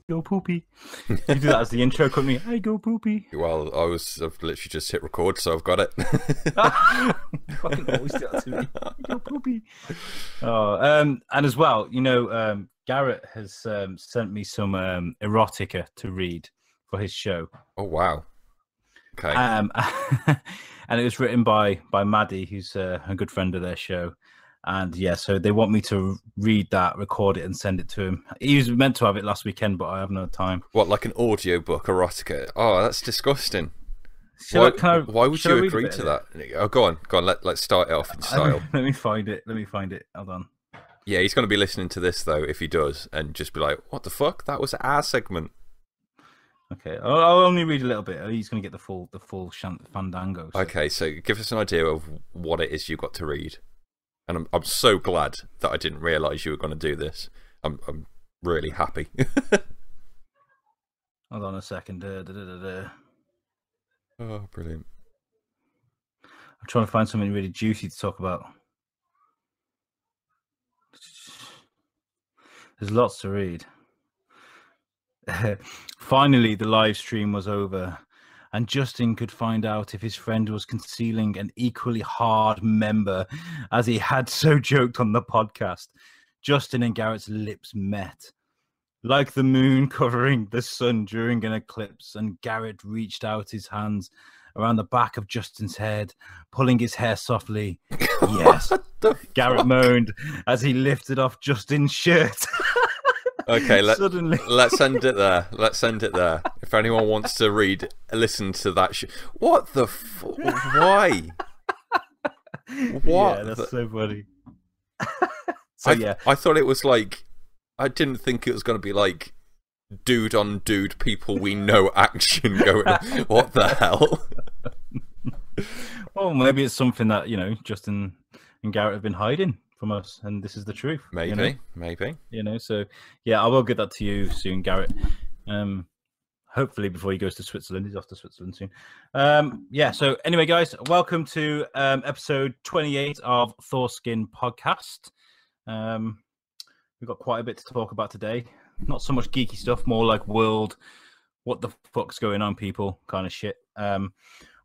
go poopy. You do that as the intro, couldn't you? I go poopy. Well, I've literally just hit record, so I've got it. You fucking always do that to me. I go poopy. Oh, and as well, Garrett has sent me some erotica to read for his show. Oh wow! Okay. And it was written by Maddie, who's a good friend of their show. And yeah, so they want me to read that, record it, and send it to him. He was meant to have it last weekend, but I have no time. What, like an audio book, erotica? Oh, that's disgusting. Why would you agree to that? Oh, go on. Let's start it off in style. Let me find it. Hold on. Yeah, he's going to be listening to this though, if he does, and just be like, "What the fuck? That was our segment." Okay, I'll only read a little bit. He's going to get the full fandango. So. Okay, so give us an idea of what it is you got to read. And I'm so glad that I didn't realise you were going to do this. I'm really happy. Hold on a second. Oh, brilliant. I'm trying to find something really juicy to talk about. There's lots to read. Finally, the live stream was over, and Justin could find out if his friend was concealing an equally hard member, as he had so joked on the podcast. Justin and Garrett's lips met, like the moon covering the sun during an eclipse, and Garrett reached out his hands around the back of Justin's head, pulling his hair softly. Yes, Garrett moaned as he lifted off Justin's shirt. Okay, let's end it there. Let's end it there. If anyone wants to listen to that what the why? What? Yeah, that's so funny. I thought it was like, I didn't think it was going to be like dude on dude people we know action going, what the hell? Well, maybe it's something that, Justin and Garrett have been hiding from us, and this is the truth. Maybe. So yeah, I will get that to you soon, Garrett. Hopefully before he goes to Switzerland. He's off to Switzerland soon. Yeah, so anyway, guys, welcome to episode 28 of Thors-Kin podcast. We've got quite a bit to talk about today. Not so much geeky stuff, more like world, what the fuck's going on, people kind of shit.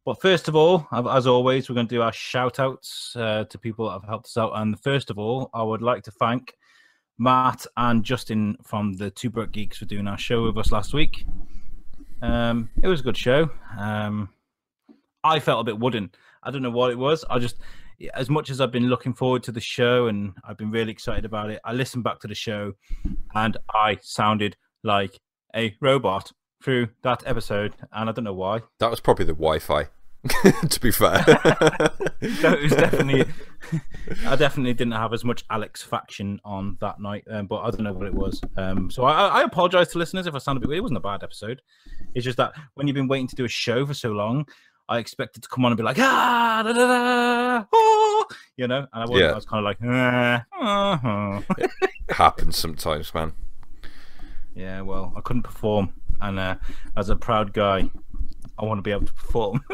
But first of all, as always, we're going to do our shout-outs to people that have helped us out. And first of all, I would like to thank Matt and Justin from the Two Broke Geeks for doing our show with us last week. It was a good show. I felt a bit wooden. I don't know what it was. As much as I've been looking forward to the show and I've been really excited about it, I listened back to the show and I sounded like a robot through that episode, and I don't know why. That was probably the Wi-Fi, to be fair. No, it was definitely. I definitely didn't have as much Alex faction on that night, but I don't know what it was. So I apologize to listeners if I sound a bit weird. It wasn't a bad episode. It's just that when you've been waiting to do a show for so long, I expected to come on and be like, da, da, da, oh, and I wasn't. I was kind of like, It happens sometimes, man. Yeah, well, I couldn't perform. And as a proud guy, I want to be able to perform.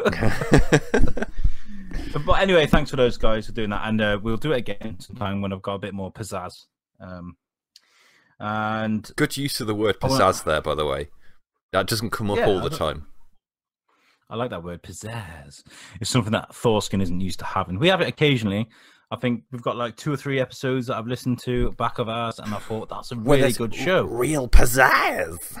But anyway, thanks for those guys for doing that. And we'll do it again sometime when I've got a bit more pizzazz. And good use of the word pizzazz there, by the way. That doesn't come up all the time. I like that word, pizzazz. It's something that Thors-Kin isn't used to having. We have it occasionally. I think we've got like 2 or 3 episodes that I've listened to back of ours, and I thought that's a really good show. Real pizzazz.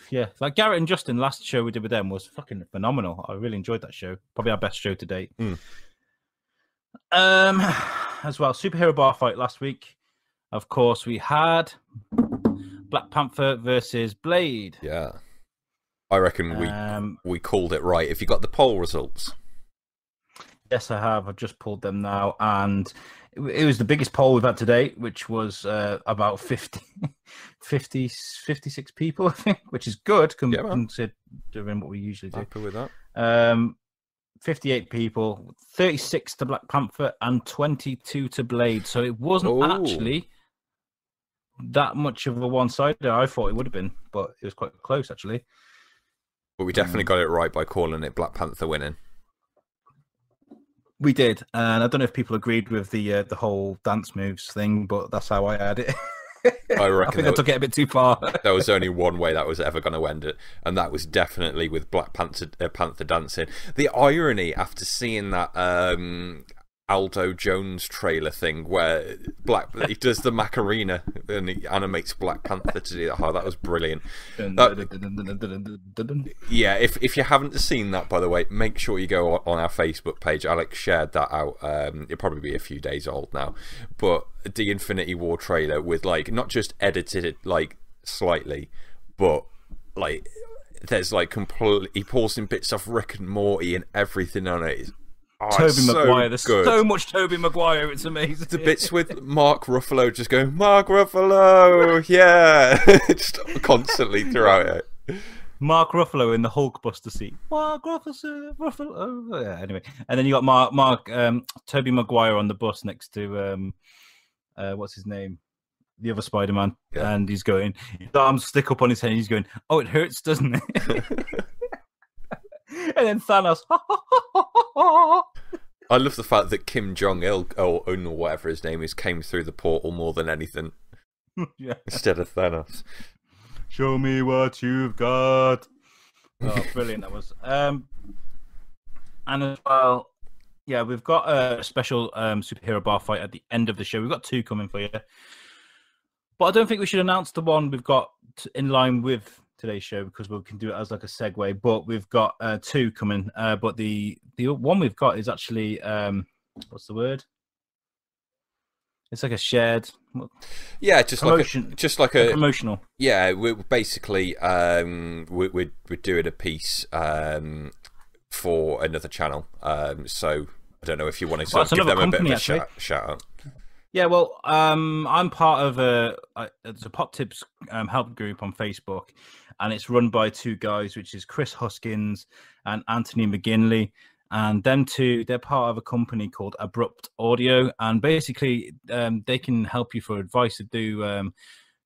Yeah, like Garrett and Justin, last show we did with them was fucking phenomenal. I really enjoyed that show. Probably our best show to date. As well, superhero bar fight last week. Of course, we had Black Panther versus Blade. Yeah, I reckon we called it right. If you got the poll results. Yes, I have. I've just pulled them now, and it was the biggest poll we've had to date, which was about 56 people, I think, which is good considering what we usually do. Happy with that. 58 people, 36 to Black Panther and 22 to Blade. So it wasn't actually that much of a one-sider. I thought it would have been, but it was quite close, actually. But we definitely got it right by calling it Black Panther winning. We did, and I don't know if people agreed with the whole dance moves thing, but that's how I had it. I reckon I took it a bit too far. There was only one way that was ever going to end it, and that was definitely with Black Panther dancing. The irony after seeing that Aldo Jones trailer thing where he does the Macarena and he animates Black Panther to do that. Oh, that was brilliant. Yeah, if you haven't seen that, by the way, make sure you go on our Facebook page. Alex shared that out. It'll probably be a few days old now, but the Infinity War trailer with like not just edited it like slightly, but like there's like completely he pulls in bits off Rick and Morty and everything on it. Tobey Maguire. There's so much Tobey Maguire. It's amazing. The bits with Mark Ruffalo just going, Mark Ruffalo, yeah, just constantly throughout it. Mark Ruffalo in the Hulkbuster scene. Mark Ruffalo. Yeah, anyway, and then you got Tobey Maguire on the bus next to what's his name, the other Spider-Man, and he's going, his arms stick up on his head. And he's going, oh, it hurts, doesn't it? And then Thanos. I love the fact that Kim Jong-il, or whatever his name is, came through the portal more than anything. Instead of Thanos. Show me what you've got. Oh, brilliant that was. And as well, yeah, we've got a special superhero bar fight at the end of the show. We've got 2 coming for you. But I don't think we should announce the one we've got in line with today's show because we can do it as like a segue. But we've got 2 coming. But the one we've got is actually what's the word? It's like a shared, just promotion, just like a promotional. Yeah, we're basically we're doing a piece for another channel. So I don't know if you want to sort of give them a bit of a shout out. Yeah, well, I'm part of it's a Pop Tips help group on Facebook, and it's run by 2 guys, which is Chris Huskins and Anthony McGinley. And them 2, they're part of a company called Abrupt Audio, and basically they can help you for advice to do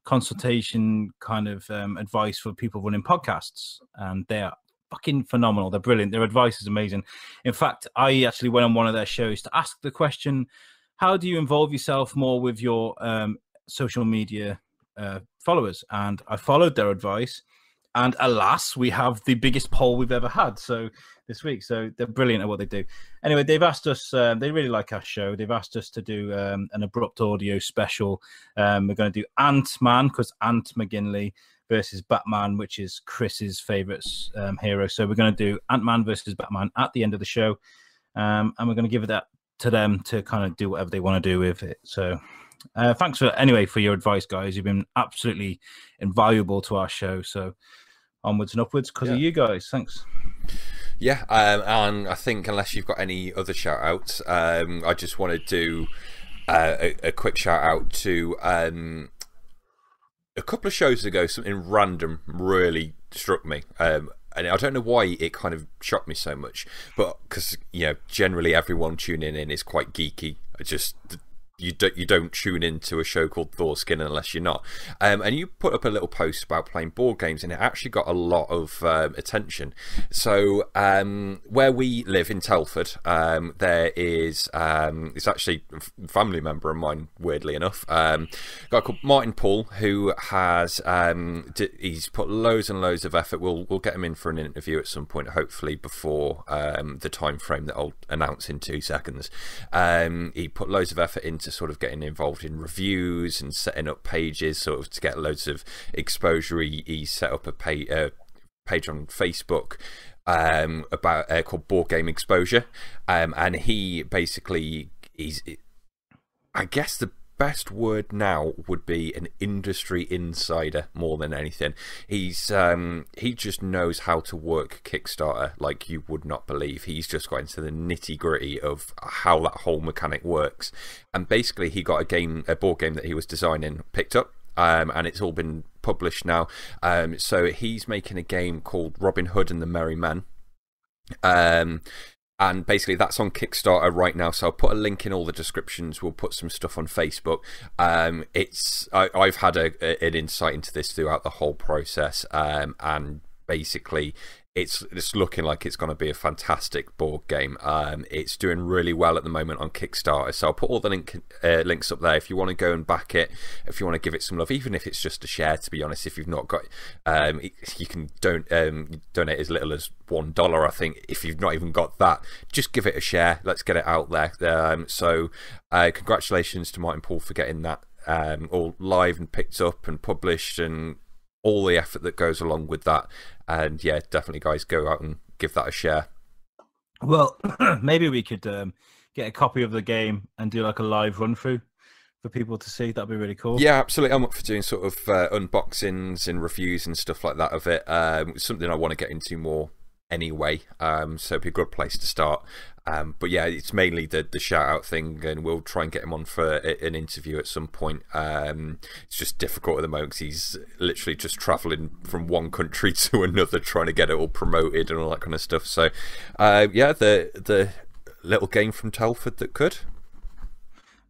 consultation kind of advice for people running podcasts, and they are fucking phenomenal. They're brilliant. Their advice is amazing. In fact, I actually went on one of their shows to ask the question, how do you involve yourself more with your social media followers? And I followed their advice, and alas, we have the biggest poll we've ever had this week. So they're brilliant at what they do. Anyway, they've asked us, they really like our show. They've asked us to do an Abrupt Audio special. We're going to do Ant-Man, because Ant McGinley versus Batman, which is Chris's favourite hero. So we're going to do Ant-Man versus Batman at the end of the show. And we're going to give that to them to kind of do whatever they want to do with it. So thanks for your advice, guys. You've been absolutely invaluable to our show. So onwards and upwards because of you guys. Thanks. Yeah, and I think unless you've got any other shout outs, I just want to do a quick shout out to a couple of shows ago. Something random really struck me. And I don't know why it kind of shocked me so much, but because generally everyone tuning in is quite geeky. You don't tune into a show called Thors-Kin unless you're not. And you put up a little post about playing board games, and it actually got a lot of attention. So where we live in Telford, there is it's actually a family member of mine, weirdly enough, a guy called Martin Paul, who has he's put loads and loads of effort. We'll get him in for an interview at some point, hopefully before the time frame that I'll announce in 2 seconds. He put loads of effort into sort of getting involved in reviews and setting up pages sort of to get loads of exposure. He set up a page on Facebook about called Board Game Exposure, and he basically I guess the best word now would be an industry insider more than anything. He just knows how to work Kickstarter like you would not believe. He's just got into the nitty gritty of how that whole mechanic works, and basically he got a board game that he was designing picked up, and it's all been published now. So he's making a game called Robin Hood and the Merry Men. And basically that's on Kickstarter right now, so I'll put a link in all the descriptions. We'll put some stuff on Facebook. I've had an insight into this throughout the whole process, and basically it's looking like it's going to be a fantastic board game. It's doing really well at the moment on Kickstarter, so I'll put all the links up there if you want to go and back it, if you want to give it some love, even if it's just a share. To be honest, if you've not got, you can donate as little as $1. I think if you've not even got that, just give it a share. Let's get it out there. So congratulations to Martin Paul for getting that all live and picked up and published, and all the effort that goes along with that. And yeah, definitely guys, go out and give that a share. Well, maybe we could get a copy of the game and do like a live run through for people to see. That'd be really cool. Yeah, absolutely. I'm up for doing sort of unboxings and reviews and stuff like that of it. It's something I want to get into more anyway, so it'd be a good place to start. But yeah, it's mainly the shout out thing, and we'll try and get him on for an interview at some point. It's just difficult at the moment because he's literally just traveling from one country to another trying to get it all promoted and all that kind of stuff. So yeah, the little game from Telford that could.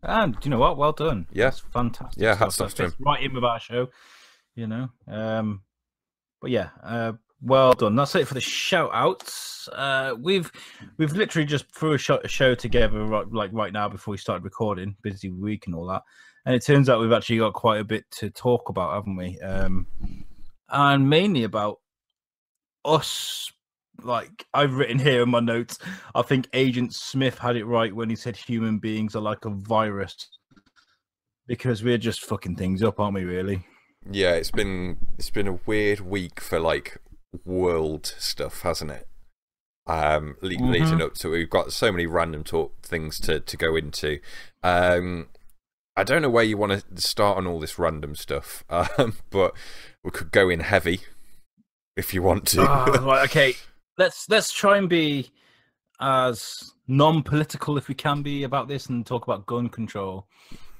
And do you know what? Well done. Yeah, that's fantastic. Yeah, hats off to him. Right in with our show, you know. But yeah, well done. That's it for the shout outs. We've literally just threw a show together right now before we started recording. Busy week and all that, and it turns out we've actually got quite a bit to talk about, haven't we? And mainly about us. Like I've written here in my notes, I think Agent Smith had it right when he said human beings are like a virus, because we're just fucking things up, aren't we? Really? Yeah, it's been a weird week for like world stuff, hasn't it? Leading up to, we've got so many random things to go into. I don't know where you want to start on all this random stuff, but we could go in heavy if you want to. Right, okay. Let's try and be as non-political if we can be about this and talk about gun control.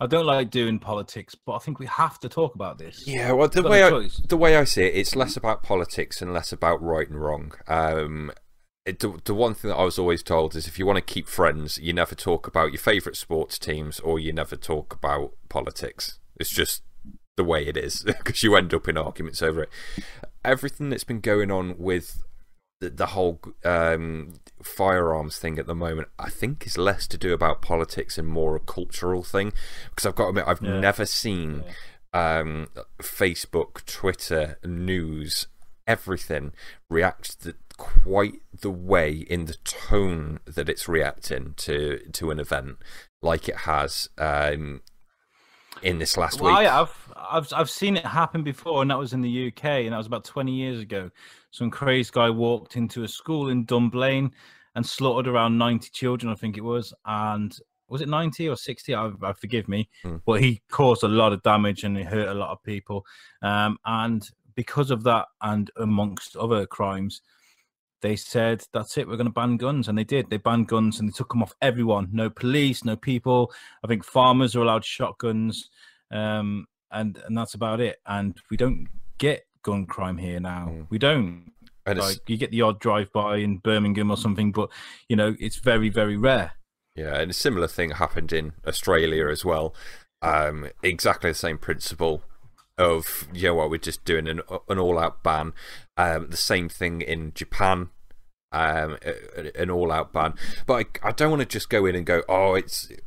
I don't like doing politics, but I think we have to talk about this. Yeah, well, the way I see it, it's less about politics and less about right and wrong. The one thing that I was always told is if you want to keep friends, you never talk about your favourite sports teams or you never talk about politics. It's just the way it is, because you end up in arguments over it. Everything that's been going on with the whole firearms thing at the moment, I think is less to do about politics and more a cultural thing, because I've got to admit, I've never seen Facebook, Twitter, news, everything react quite the way, in the tone that it's reacting to an event like it has in this last week. I've seen it happen before, and that was in the UK, and that was about 20 years ago. Some crazy guy walked into a school in Dunblane and slaughtered around 90 children, I think it was. And was it 90 or 60? Forgive me. But he caused a lot of damage and it hurt a lot of people. And because of that, and amongst other crimes, they said, that's it, we're going to ban guns. And they did. They banned guns and they took them off everyone. No police, no people. I think farmers are allowed shotguns. And that's about it. And we don't get gun crime here now. We don't. Like, you get the odd drive-by in Birmingham or something, but, you know, it's very, very rare. Yeah, and a similar thing happened in Australia as well. Exactly the same principle of, you know what, we're just doing an all-out ban. The same thing in Japan, an all-out ban. But I don't want to just go in and go, oh,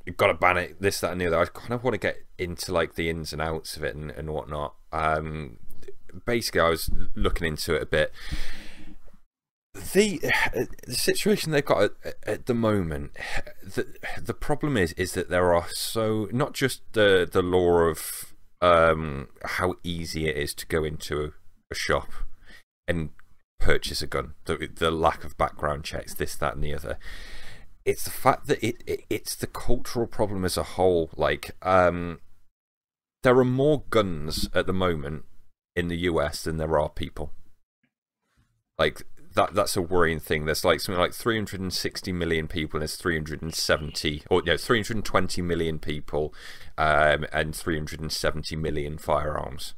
you've got to ban it, this, that, and the other. I kind of want to get into like the ins and outs of it and whatnot. Basically, I was looking into it a bit. The situation they've got at the moment, the problem is that there are not just the law of how easy it is to go into a shop and purchase a gun, the lack of background checks, this, that, and the other. It's the fact that it's the cultural problem as a whole. Like, there are more guns at the moment in the US than there are people. Like, that's a worrying thing. There's like something like 360 million people, and there's 320 million people, and 370 million firearms.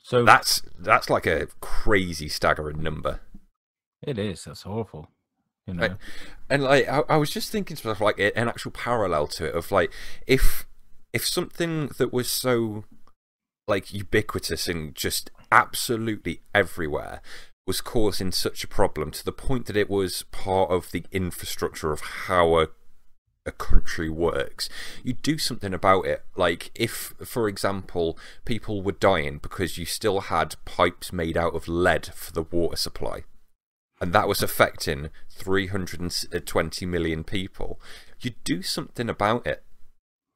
So that's like a crazy, staggering number. It is. That's awful. You know, and like I was just thinking sort of like an actual parallel to it of like if something that was so like ubiquitous and just absolutely everywhere was causing such a problem to the point that it was part of the infrastructure of how a country works, you do something about it. Like if, for example, people were dying because you still had pipes made out of lead for the water supply, and that was affecting 320 million people, you'd do something about it.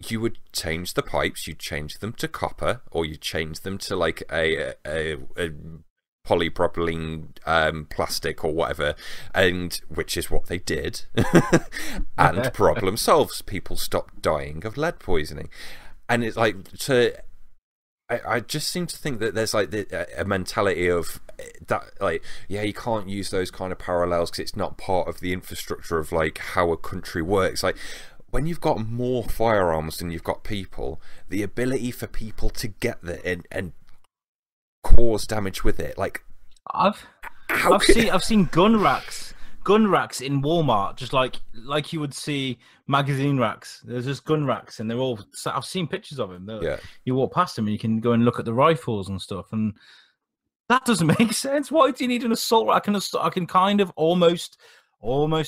You would change the pipes, you'd change them to copper, or you'd change them to like a polypropylene plastic or whatever, and which is what they did. And problem solves. People stopped dying of lead poisoning. And it's like, I just seem to think that there's like a mentality of that, like, yeah, you can't use those kind of parallels because it's not part of the infrastructure of like how a country works. Like, when you've got more firearms than you've got people, the ability for people to get there and cause damage with it, like I've seen gun racks in Walmart, just like you would see magazine racks. There's just gun racks, and they're all. I've seen pictures of them. Yeah. You walk past them, and you can go and look at the rifles and stuff, and that doesn't make sense. Why do you need an assault rifle? I can kind of almost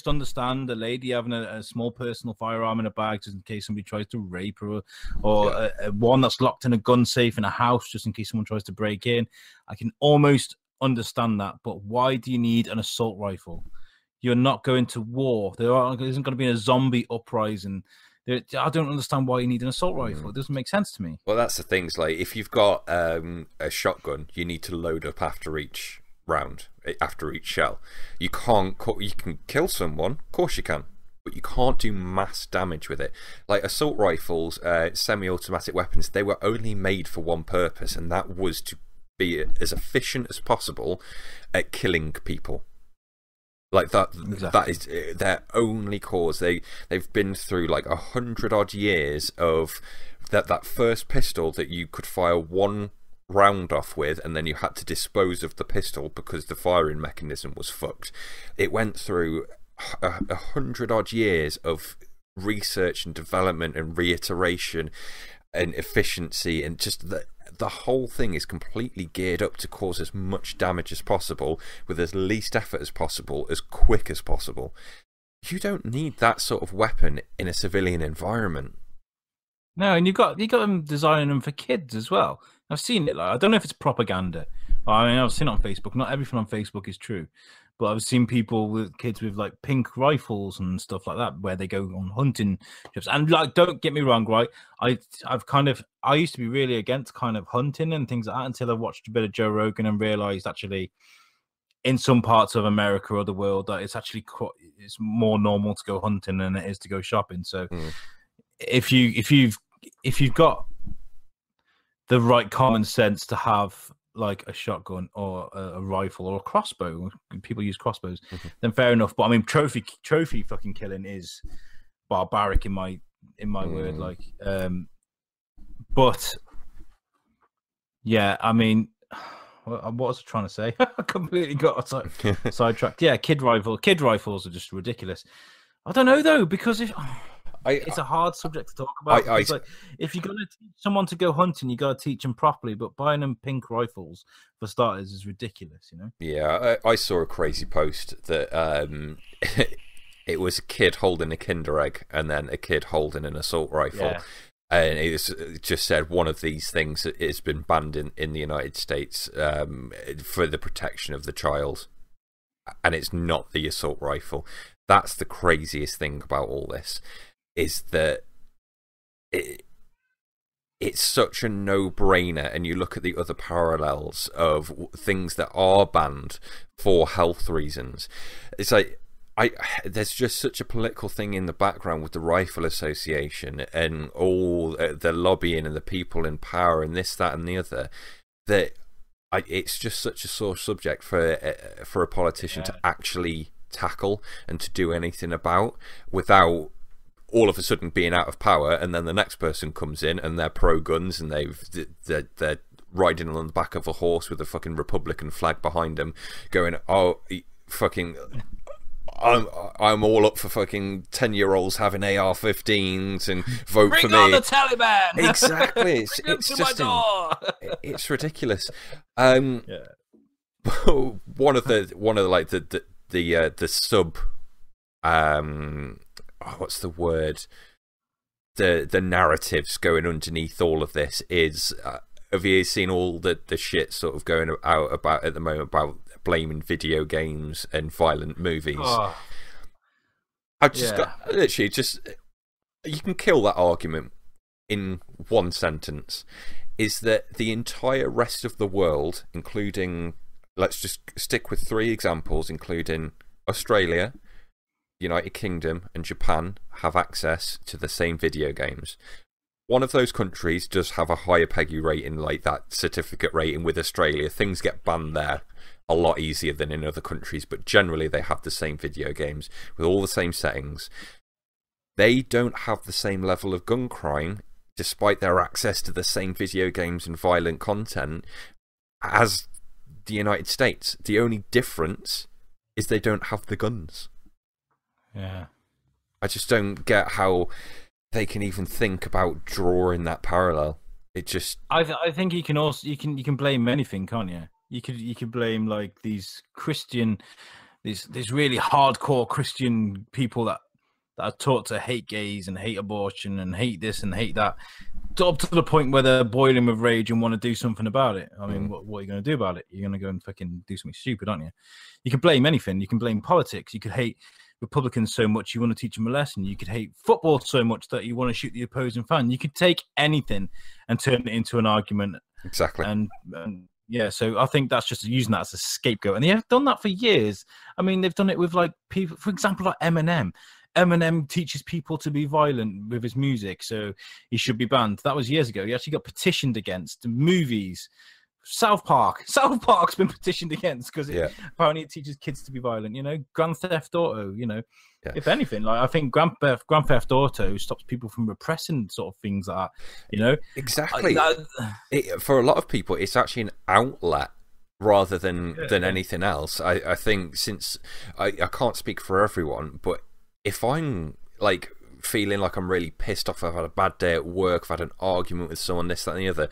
understand a lady having a small personal firearm in a bag just in case somebody tries to rape her, or one that's locked in a gun safe in a house just in case someone tries to break in. I can almost understand that, but why do you need an assault rifle? You're not going to war. There isn't going to be a zombie uprising. I don't understand why you need an assault rifle. It doesn't make sense to me. Well, that's the thing. Like, if you've got a shotgun, you need to load up after each round, after each shell. You can kill someone, of course you can, but you can't do mass damage with it. Like assault rifles, semi-automatic weapons, they were only made for one purpose, and that was to be as efficient as possible at killing people. Like that, exactly. That is their only cause. They've been through like 100-odd years of that first pistol that you could fire one round off with, and then you had to dispose of the pistol because the firing mechanism was fucked. It went through 100-odd years of research and development and reiteration and efficiency, and just the whole thing is completely geared up to cause as much damage as possible with as least effort as possible, as quick as possible. You don't need that sort of weapon in a civilian environment. No, and you got them designing them for kids as well. I've seen it. Like, I don't know if it's propaganda. I mean, I've seen it on Facebook. Not everything on Facebook is true, but I've seen people with kids with like pink rifles and stuff like that, where they go on hunting trips. And like, don't get me wrong, right? I used to be really against kind of hunting and things like that until I watched a bit of Joe Rogan and realized actually, in some parts of America or the world, that it's more normal to go hunting than it is to go shopping. So if you've got the right common sense to have like a shotgun or a rifle or a crossbow, people use crossbows, then fair enough. But I mean, trophy fucking killing is barbaric in my word. Like, but yeah, I mean, what was I trying to say? I completely got sidetracked. Yeah, kid rifles are just ridiculous. I don't know though, because it's a hard subject to talk about. Like, if you're going to teach someone to go hunting, you got to teach them properly. But buying them pink rifles for starters is ridiculous, you know. Yeah, I saw a crazy post that it was a kid holding a Kinder Egg and then a kid holding an assault rifle. Yeah. And it just said one of these things that has been banned in the United States for the protection of the child, and it's not the assault rifle. That's the craziest thing about all this. Is that it's such a no-brainer, and you look at the other parallels of things that are banned for health reasons. It's like there's just such a political thing in the background with the Rifle Association and all the lobbying and the people in power and this, that, and the other, that it's just such a sore subject for a politician to actually tackle and to do anything about without all of a sudden being out of power, and then the next person comes in and they're pro-guns and they're riding on the back of a horse with a fucking Republican flag behind them, going, "Oh, fucking, I'm all up for fucking 10-year-olds having AR-15s and vote Bring for me." on the Taliban. Exactly, it's just my door. It's ridiculous. Yeah. one of the like the sub what's the word, the narratives going underneath all of this is have you seen all the shit sort of going out about at the moment about blaming video games and violent movies? I've just got literally just, you can kill that argument in one sentence, is that the entire rest of the world, including, let's just stick with 3 examples, including Australia, United Kingdom and Japan, have access to the same video games. One of those countries does have a higher PEGI rating, like that certificate rating with Australia. Things get banned there a lot easier than in other countries, but generally they have the same video games with all the same settings. They don't have the same level of gun crime, despite their access to the same video games and violent content, as the United States. The only difference is they don't have the guns. Yeah. I just don't get how they can even think about drawing that parallel. It just, I think you can also you can blame anything, can't you? You could blame like these Christian, these really hardcore Christian people that are taught to hate gays and hate abortion and hate this and hate that, up to the point where they're boiling with rage and want to do something about it. I mean, what are you going to do about it? You're going to go and fucking do something stupid, aren't you? You can blame anything. You can blame politics. You could hate Republicans so much you want to teach them a lesson. You could hate football so much that you want to shoot the opposing fan. You could take anything and turn it into an argument. exactly. And yeah, so I think that's just using that as a scapegoat. And they have done that for years. I mean, they've done it with like people, for example, like Eminem. Eminem teaches people to be violent with his music, so he should be banned. That was years ago. He actually got petitioned against. Movies, South Park's been petitioned against because apparently it teaches kids to be violent. Grand Theft Auto. If anything, like I think Grand Theft Auto stops people from repressing sort of things like that. Exactly. For a lot of people, it's actually an outlet rather than anything else. I think, since I can't speak for everyone, but if I'm like feeling like I'm really pissed off, I've had a bad day at work, I've had an argument with someone, this, that, and the other,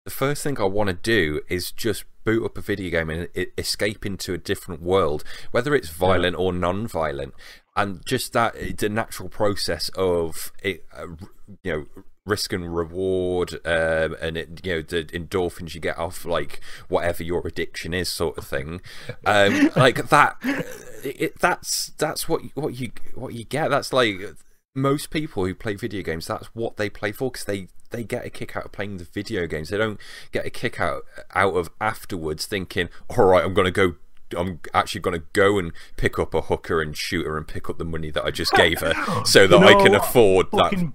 the first thing I want to do is just boot up a video game and escape into a different world, whether it's violent or non-violent. And just that, the natural process of it, risk and reward, and the endorphins you get off like whatever your addiction is, sort of thing, like that. That's what you get. That's like most people who play video games. That's what they play for, because they get a kick out of playing the video games. They don't get a kick out of afterwards thinking, all right, I'm actually going to go and pick up a hooker and shoot her and pick up the money that I just gave her so that I can afford that.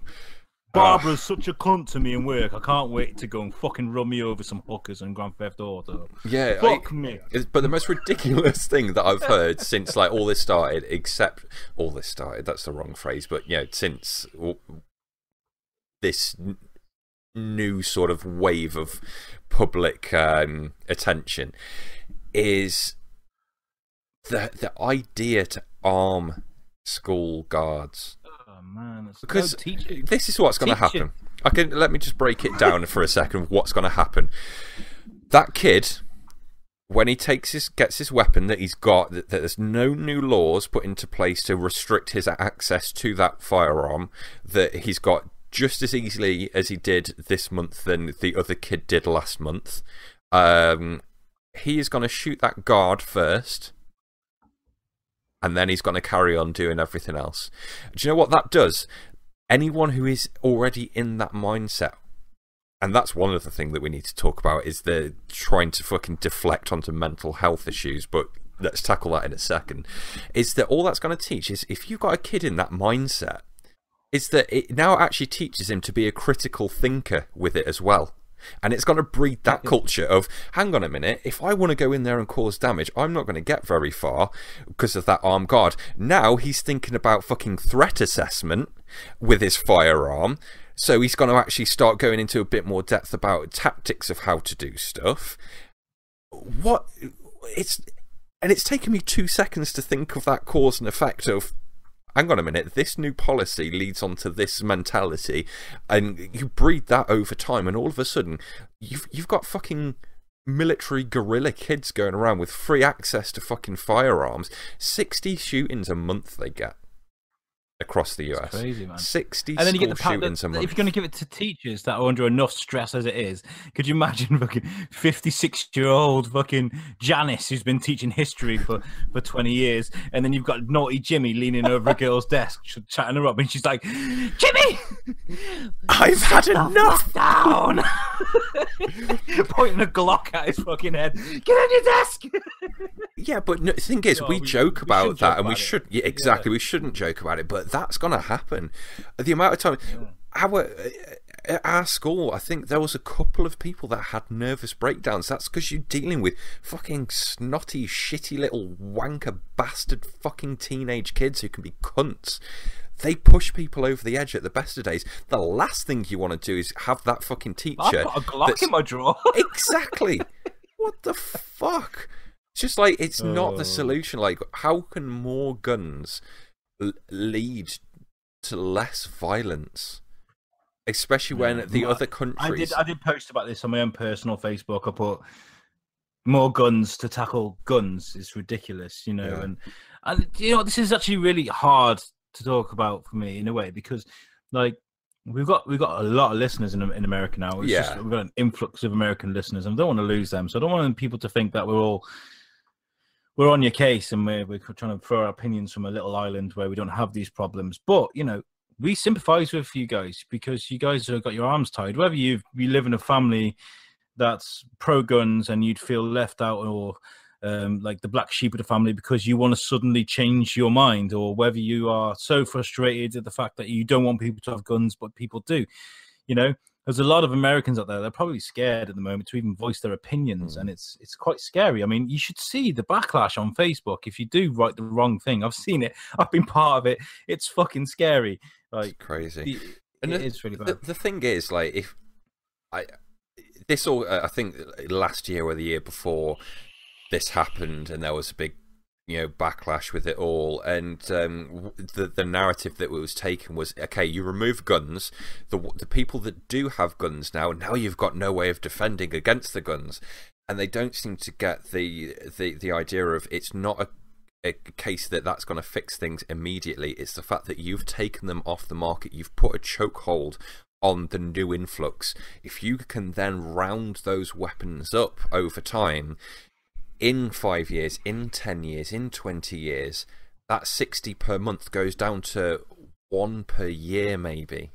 Barbara's such a cunt to me in work. I can't wait to go and fucking run me over some hookers and Grand Theft Auto. Yeah, fuck me. But the most ridiculous thing that I've heard since like all this started, that's the wrong phrase, but since this new sort of wave of public attention, is the idea to arm school guards. Man, because this is what's going to happen. Let me just break it down for a second. What's going to happen? That kid, when he gets his weapon that he's got, that there's no new laws put into place to restrict his access to that firearm, that he's got just as easily as he did this month than the other kid did last month. He is going to shoot that guard first, and then he's going to carry on doing everything else. Do you know what that does? Anyone who is already in that mindset, and that's one of the things that we need to talk about, is the trying to fucking deflect onto mental health issues, but let's tackle that in a second, is that all that's going to teach is, if you've got a kid in that mindset, is that it now actually teaches him to be a critical thinker with it as well. And it's going to breed that culture of, hang on a minute, if I want to go in there and cause damage, I'm not going to get very far because of that armed guard. Now he's thinking about fucking threat assessment with his firearm. So he's going to actually start going into a bit more depth about tactics of how to do stuff. It's taken me 2 seconds to think of that cause and effect of, hang on a minute, this new policy leads on to this mentality, and you breed that over time, and all of a sudden you've got fucking military guerrilla kids going around with free access to fucking firearms. 60 shootings a month they get across the US. It's crazy, man. 60 and then you get school the fact shootings that a month. if you're going to give it to teachers that are under enough stress as it is, could you imagine fucking 56-year-old fucking Janice who's been teaching history for 20 years, and then you've got naughty Jimmy leaning over a girl's desk chatting her up, and she's like, "Jimmy, I've had enough." Down. Pointing a Glock at his fucking head. Get on your desk. Yeah, but no, the thing is, we joke about that, and we should. Yeah, exactly. We shouldn't joke about it, but that's gonna happen. The amount of time at our school, I think there was a couple of people that had nervous breakdowns. That's because you're dealing with fucking snotty, shitty little wanker bastard fucking teenage kids who can be cunts. They push people over the edge at the best of days. The last thing you want to do is have that fucking teacher. I've got a Glock in my drawer. Exactly. What the fuck? It's just like, it's not the solution. Like, how can more guns lead to less violence? Especially when the other countries... I did post about this on my own personal Facebook. I put, more guns to tackle guns is ridiculous, you know. Yeah. And you know, this is actually really hard to talk about for me in a way, because like we've got a lot of listeners in America now. It's just, we've got an influx of American listeners, and I don't want to lose them. So I don't want people to think that we're on your case and we're trying to throw our opinions from a little island where we don't have these problems. But you know, we sympathize with you guys because you guys have got your arms tied. Whether you live in a family that's pro guns and you'd feel left out, or like the black sheep of the family because you want to suddenly change your mind, or whether you are so frustrated at the fact that you don't want people to have guns but people do. You know, there's a lot of Americans out there, they're probably scared at the moment to even voice their opinions, and it's quite scary. I mean, you should see the backlash on Facebook if you do write the wrong thing. I've seen it, I've been part of it. It's fucking scary. Like, it's crazy. It's really bad. The thing is, like, I think last year or the year before this happened, and there was a big, you know, backlash with it all, and the narrative that was taken was, okay, you remove guns, the people that do have guns now you've got no way of defending against the guns, and they don't seem to get the idea of, it's not a case that's going to fix things immediately. It's the fact that you've taken them off the market, you've put a chokehold on the new influx. If you can then round those weapons up over time, in 5 years, in 10 years, in 20 years, that 60 per month goes down to 1 per year, maybe.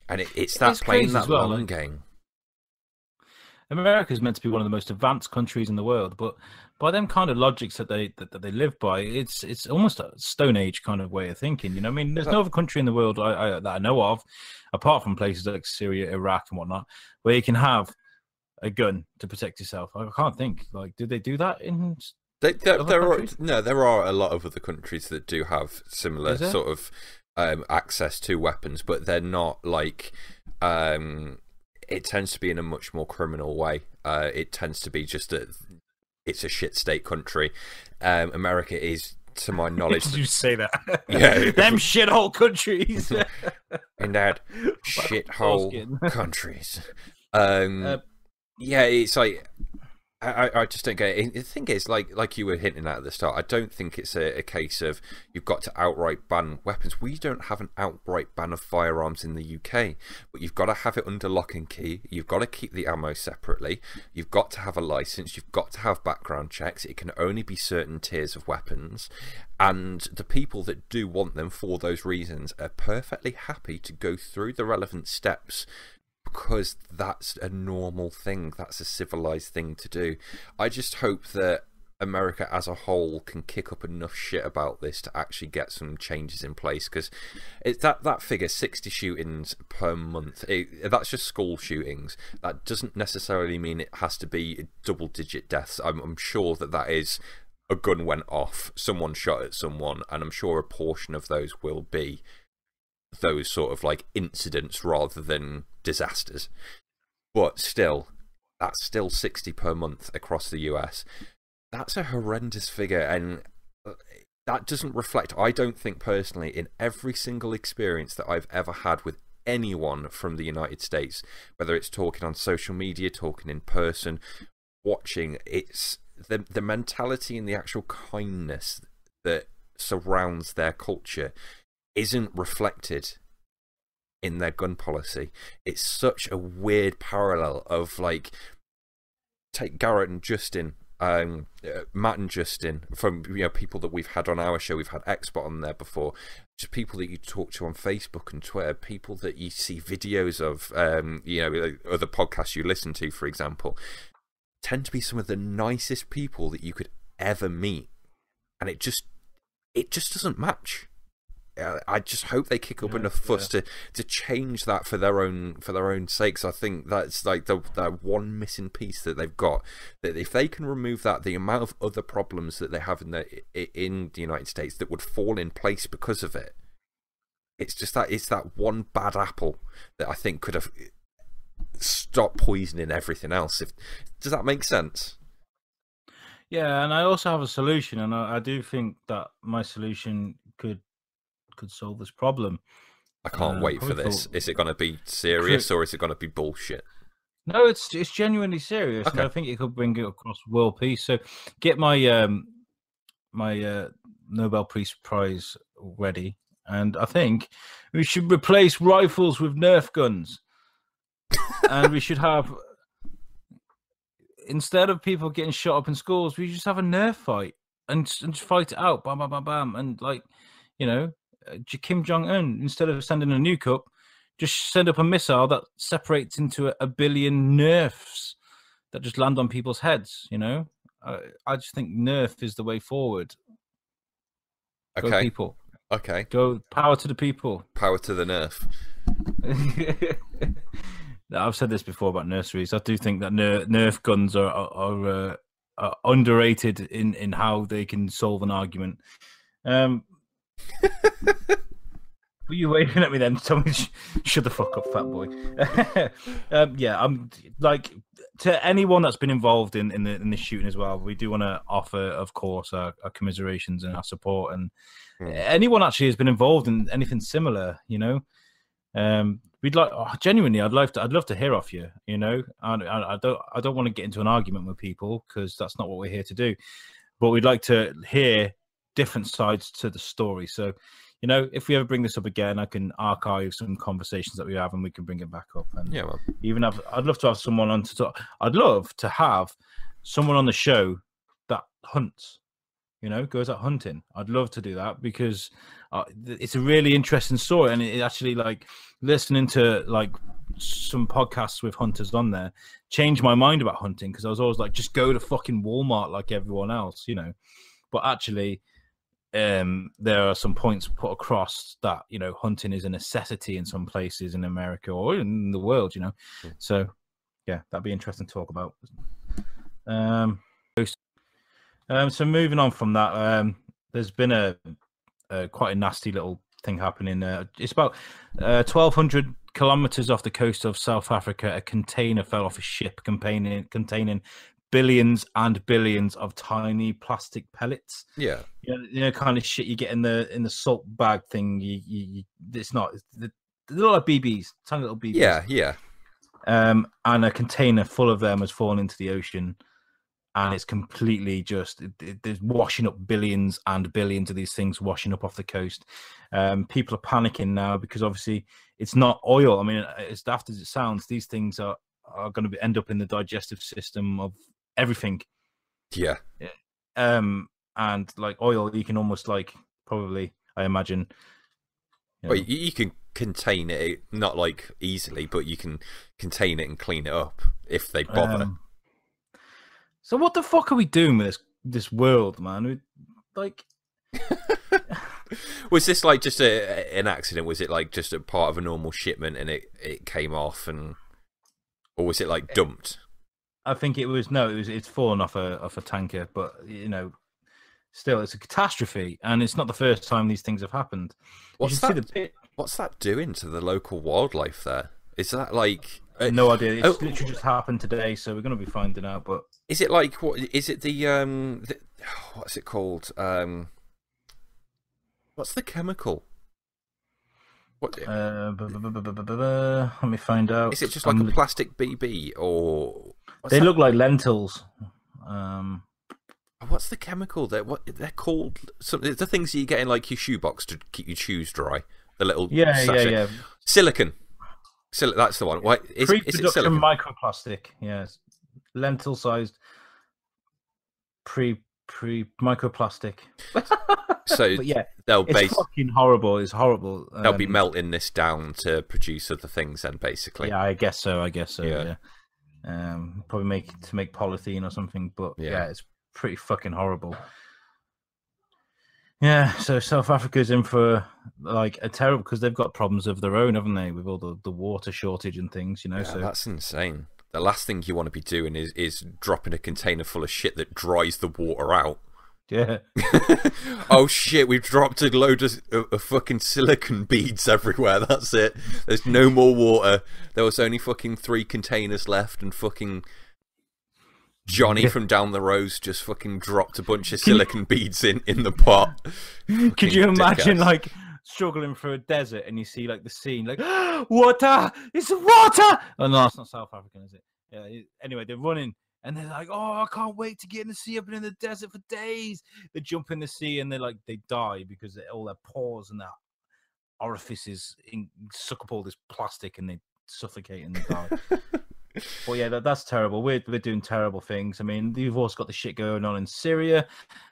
And it's playing that long game. America is meant to be one of the most advanced countries in the world, but by them kind of logics that they live by, it's almost a Stone Age kind of way of thinking. You know, I mean, there's no other country in the world that I know of, apart from places like Syria, Iraq, and whatnot, where you can have a gun to protect yourself. I can't think. Like, did they do that in? There are a lot of other countries that do have similar sort of access to weapons, but they're not like. It tends to be in a much more criminal way. It tends to be just it's a shit state country. America is, to my knowledge. Did you say that? Yeah, them shithole countries. And that shithole countries. Yeah, it's like I just don't get it. The thing is, like you were hinting at the start, I don't think it's a case of you've got to outright ban weapons. We don't have an outright ban of firearms in the UK, but you've got to have it under lock and key. You've got to keep the ammo separately. You've got to have a license. You've got to have background checks. It can only be certain tiers of weapons. And the people that do want them for those reasons are perfectly happy to go through the relevant steps, because that's a normal thing, that's a civilized thing to do. I just hope that America as a whole can kick up enough shit about this to actually get some changes in place, because it's that figure, 60 shootings per month, that's just school shootings. That doesn't necessarily mean it has to be double-digit deaths. I'm sure that is a gun went off, someone shot at someone, and I'm sure a portion of those will be those sort of like incidents rather than disasters. But still, that's still 60 per month across the US. That's a horrendous figure, and that doesn't reflect, I don't think personally, in every single experience that I've ever had with anyone from the United States, whether it's talking on social media, talking in person, watching, it's the mentality and the actual kindness that surrounds their culture isn't reflected in their gun policy. It's such a weird parallel of, like, take Garrett and Justin, Matt and Justin, from, you know, people that we've had on our show. We've had Xbot on there before, just people that you talk to on Facebook and Twitter, people that you see videos of, you know, like other podcasts you listen to, for example, tend to be some of the nicest people that you could ever meet, and it just doesn't match. I just hope they kick up enough fuss to change that for their own sakes. I think that's like the one missing piece that they've got. That if they can remove that, the amount of other problems that they have in the United States that would fall in place because of it. It's just that it's that one bad apple that I think could have stopped poisoning everything else. Does that make sense? Yeah, and I also have a solution, and I do think that my solution could solve this problem. I can't wait for this. Is it going to be serious or is it going to be bullshit? No, it's genuinely serious, okay. And I think it could bring it across world peace. So get my my Nobel Peace Prize ready, and I think we should replace rifles with Nerf guns, and we should have, instead of people getting shot up in schools, we just have a Nerf fight and fight it out, bam, bam, bam, bam, and, like, you know, Kim Jong-un, instead of sending a nuke up, just send up a missile that separates into a billion Nerfs that just land on people's heads. You know, I just think Nerf is the way forward. Okay. Go people. Okay. Go, power to the people. Power to the Nerf. I've said this before about nurseries. I do think that Nerf guns are underrated in how they can solve an argument. Were you waving at me then? Tell me, shut the fuck up, fat boy. Yeah, I'm like, to anyone that's been involved in this shooting as well, we do want to offer, of course, our commiserations and our support. And anyone actually has been involved in anything similar, you know, we'd like, genuinely, I'd love to hear off you. You know, I don't want to get into an argument with people, because that's not what we're here to do. But we'd like to hear different sides to the story. So, you know, if we ever bring this up again, I can archive some conversations that we have and we can bring it back up. And yeah, well, I'd love to have someone on to talk. I'd love to have someone on the show that hunts, you know, goes out hunting. I'd love to do that, because it's a really interesting story. And it actually, like, listening to, like, some podcasts with hunters on there changed my mind about hunting, because I was always like, just go to fucking Walmart like everyone else, you know. But actually, there are some points put across that, you know, hunting is a necessity in some places in America or in the world, you know. So, yeah, that'd be interesting to talk about. So moving on from that, there's been a quite a nasty little thing happening. It's about 1,200 kilometers off the coast of South Africa. A container fell off a ship containing billions and billions of tiny plastic pellets. Yeah, you know, kind of shit you get in the salt bag thing. It's not, they're like BBs, tiny little BBs. Yeah. And a container full of them has fallen into the ocean, and it's completely just there's washing up billions and billions of these things washing up off the coast. People are panicking now, because obviously it's not oil. I mean, as daft as it sounds, these things are going to end up in the digestive system of everything. Yeah. And like oil, you can almost, like, probably, I imagine, you know, well, you can contain it, not like easily, but you can contain it and clean it up if they bother. So what the fuck are we doing with this world, man? Like, was this like just an accident? Was it like just a part of a normal shipment and it came off, or was it like dumped? I think it's fallen off a tanker, but, you know, still, it's a catastrophe, and it's not the first time these things have happened. What's that doing to the local wildlife there? Is that like no idea? It's literally just happened today, so we're going to be finding out. But is it like, what is it? The what's it called? What's the chemical? What Let me find out. is it? Just like a plastic BB, or they look like lentils. What's the chemical that what they're called? The things that you get in like your shoebox to keep your shoes dry. The little sachet. Silicon. That's the one. Why is it silicon? Microplastic. Yes, lentil-sized microplastic. So but yeah, it's fucking horrible. It's horrible. They'll be melting this down to produce other things. Then basically, yeah, I guess so. Yeah. Probably make polythene or something. But yeah, it's pretty fucking horrible. Yeah, so South Africa's in for like a terrible because they've got problems of their own, haven't they, with all the water shortage and things, you know. Yeah, so that's insane. The last thing you want to be doing is dropping a container full of shit that dries the water out. Yeah. Oh shit, we've dropped a load of fucking silicon beads everywhere. That's it. There's no more water. There was only fucking 3 containers left, and fucking Johnny from down the road just fucking dropped a bunch of silicon beads in the pot. Could you imagine like struggling through a desert and you see like the scene like water, it's water. Oh no, it's not South African, is it? Yeah. Anyway, they're running and they're like, oh, I can't wait to get in the sea. I've been in the desert for days. They jump in the sea and they die because all their pores and their orifices suck up all this plastic and they suffocate and they die. Well, yeah, that's terrible. We're doing terrible things. I mean, you've also got the shit going on in Syria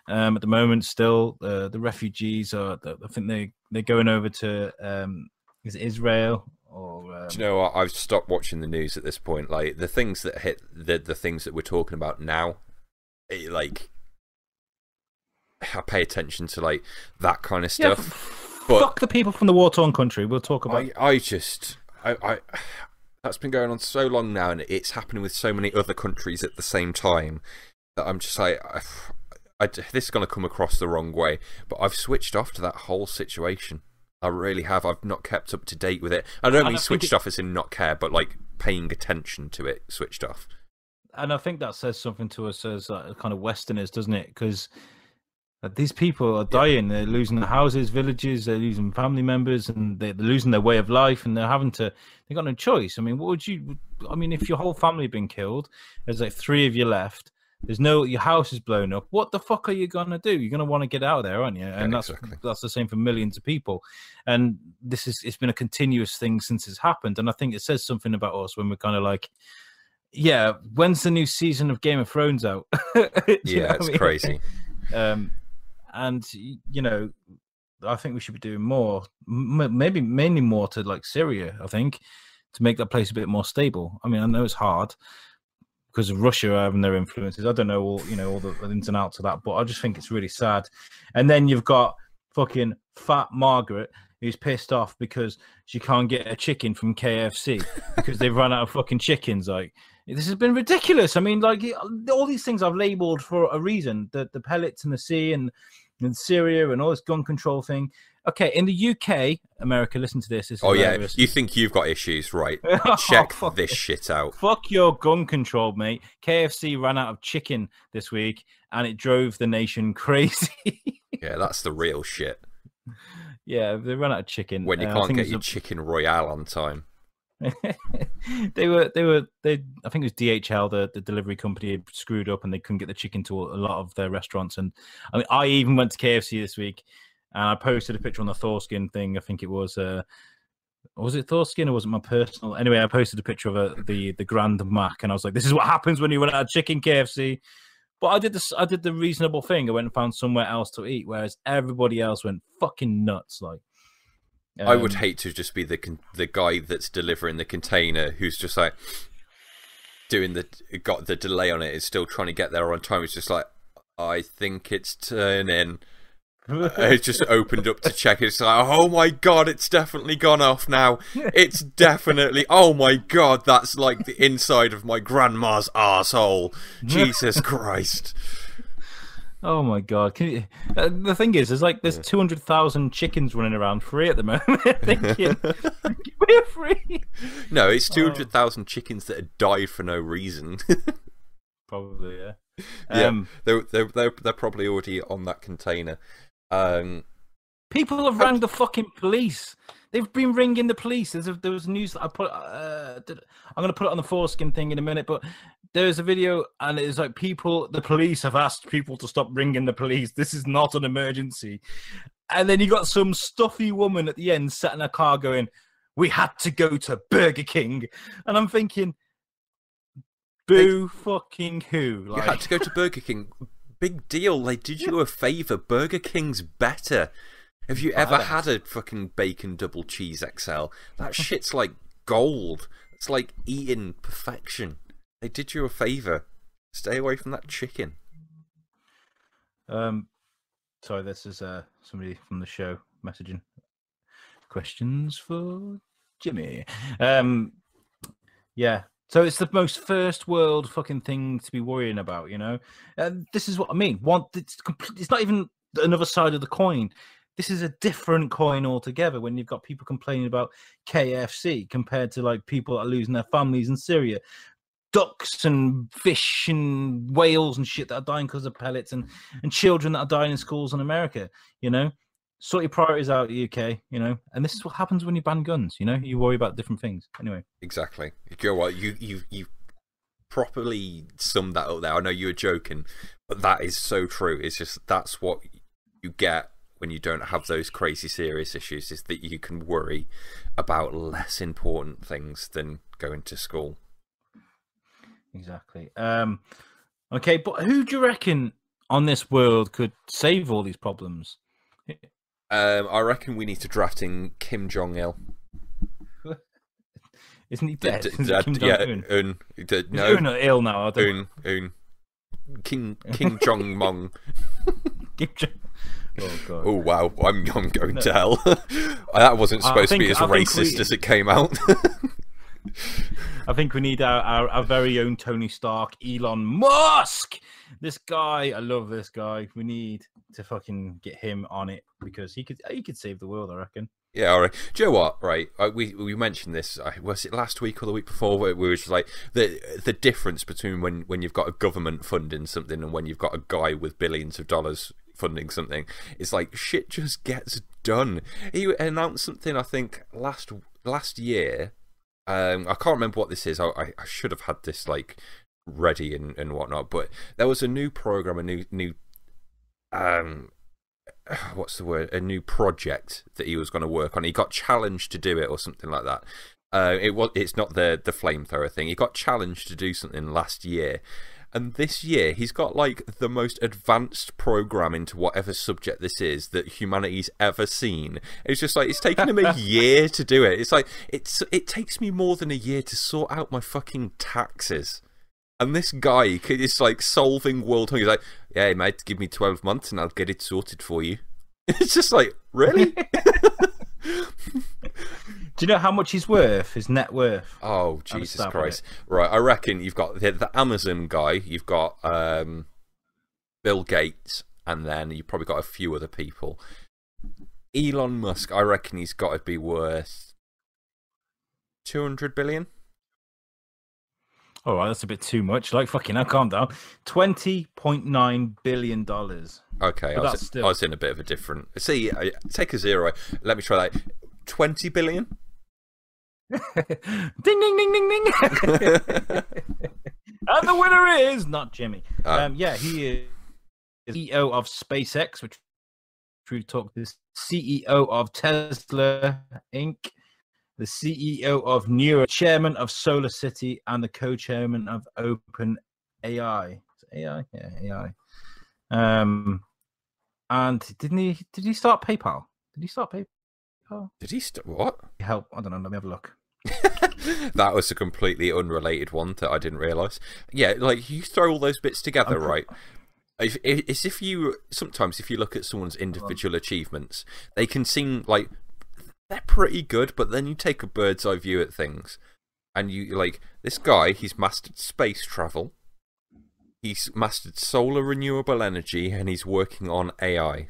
at the moment. Still, the refugees are. I think they're going over to is it Israel or? Do you know what? I've stopped watching the news at this point. Like the things that hit the things that we're talking about now, I pay attention to like that kind of stuff. But fuck the people from the war-torn country. We'll talk about. I that's been going on so long now, and it's happening with so many other countries at the same time that I'm just like, this is going to come across the wrong way, but I've switched off to that whole situation. I really have. I've not kept up to date with it. I don't mean switched off as in not care, but like paying attention to it, switched off. And I think that says something to us as kind of Westerners, doesn't it? Because these people are dying. They're losing their houses, villages. They're losing family members, and they're losing their way of life. And they're having to. They've got no choice. I mean, what would you? I mean, if your whole family had been killed, there's like 3 of you left. Your house is blown up. What the fuck are you gonna do? You're gonna want to get out of there, aren't you? And that's the same for millions of people. And it's been a continuous thing since it's happened. And I think it says something about us when we're kind of like, yeah, when's the new season of Game of Thrones out? Yeah, it's crazy. And you know, I think we should be doing more, maybe mainly more to like Syria. I think to make that place a bit more stable. I mean, I know it's hard because of Russia having their influences. I don't know all the ins and outs of that, but I just think it's really sad. And then you've got fucking fat Margaret who's pissed off because she can't get a chicken from KFC because they've run out of fucking chickens. Like, this has been ridiculous. I mean, like all these things I've labelled for a reason. The pellets in the sea and Syria and all this gun control thing. Okay, in the UK, America, listen to this. Oh hilarious. Yeah, you think you've got issues, right? Check this shit out. Fuck your gun control, mate. KFC ran out of chicken this week, and it drove the nation crazy. Yeah, that's the real shit. Yeah, they ran out of chicken. When you can't get your chicken royale on time. I think it was DHL, the delivery company, had screwed up and they couldn't get the chicken to a lot of their restaurants. And I mean, I even went to KFC this week and I posted a picture on the Thors-Kin thing. I think it was it Thors-Kin or was it my personal? Anyway, I posted a picture of the Grand Mac and I was like, this is what happens when you run out of chicken, KFC. But I did the reasonable thing. I went and found somewhere else to eat, whereas everybody else went fucking nuts. Like, I would hate to just be the guy that's delivering the container who's just like got the delay on it, is still trying to get there on time. It's just like, I think it's turning. It just opened up to check. It's like, oh my god, it's definitely gone off now. It's definitely, oh my god, that's like the inside of my grandma's arsehole. Jesus Christ. Oh my god! Can you, the thing is, there's 200,000 chickens running around free at the moment. Thinking we're free. No, it's 200,000 chickens that have died for no reason. Probably, yeah. Yeah, they're probably already on that container. People have rang the fucking police. They've been ringing the police. There was news that I put. I'm going to put it on the Thors-Kin thing in a minute, but there's a video and it's like the police have asked people to stop ringing the police. This is not an emergency. And then you got some stuffy woman at the end sat in a car going, "We had to go to Burger King," and I'm thinking, boo fucking who? You had to go to Burger King. Big deal. They did you a favour. Burger King's better. Have you ever had a fucking bacon double cheese XL? That shit's like gold. It's like eating perfection. They did you a favour. Stay away from that chicken. Sorry, this is somebody from the show messaging. Questions for Jimmy. Yeah. So it's the most first world fucking thing to be worrying about, you know? This is what I mean. It's not even another side of the coin. This is a different coin altogether when you've got people complaining about KFC compared to like people that are losing their families in Syria. Ducks and fish and whales and shit that are dying because of pellets and children that are dying in schools in America, you know? Sort your priorities out, UK, you know? And this is what happens when you ban guns, you know? You worry about different things. Anyway. Exactly. You know what? You properly summed that up there. I know you were joking, but that is so true. It's just that's what you get when you don't have those crazy serious issues, is that you can worry about less important things than going to school. Exactly. Okay, but who do you reckon on this world could save all these problems? I reckon we need to draft in Kim Jong-il. Isn't he dead? Un. No, Un ill now. Un. King Jong-mong. Oh god. Oh wow, I'm going to hell. That wasn't supposed to be as racist as it came out. I think we need our very own Tony Stark, Elon Musk. This guy, I love this guy. We need to fucking get him on it because he could save the world, I reckon. Yeah, all right. Do you know what? Right, we mentioned this. Was it last week or the week before? Where we were just like the difference between when you've got a government funding something and when you've got a guy with billions of dollars funding something. It's like shit just gets done. He announced something, I think, last year. I can't remember what this is. I should have had this like ready and whatnot. But there was a new program, a new what's the word? A new project that he was going to work on. He got challenged to do it or something like that. It's not the flamethrower thing. He got challenged to do something last year. And this year, he's got like the most advanced program into whatever subject this is that humanity's ever seen. It's just like, it's taken him a year to do it. It's like, it takes me more than a year to sort out my fucking taxes. And this guy is like solving world hunger. He's like, yeah, mate, give me 12 months and I'll get it sorted for you. It's just like, really? Do you know how much he's worth? His net worth? Oh, Jesus Christ. Right, I reckon you've got the Amazon guy, you've got Bill Gates, and then you've probably got a few other people. Elon Musk, I reckon he's got to be worth 200 billion. All right, that's a bit too much. Like, fucking hell, calm down. $20.9 billion. Okay, I was in a bit of a different... See, take a zero. Let me try that. 20 billion? Ding, ding, ding, ding, ding. And the winner is not Jimmy. Yeah, he is CEO of SpaceX, which we talked this. CEO of Tesla Inc., the CEO of Neuro, chairman of Solar City, and the co-chairman of Open AI. AI, yeah, AI. And did he start PayPal? Did he start PayPal? Did he start what? Help! I don't know. Let me have a look. That was a completely unrelated one that I didn't realise. Yeah, like you throw all those bits together, right? It's sometimes if you look at someone's individual achievements, they can seem like they're pretty good, but then you take a bird's eye view at things, and you like this guy. He's mastered space travel, he's mastered solar renewable energy, and he's working on AI.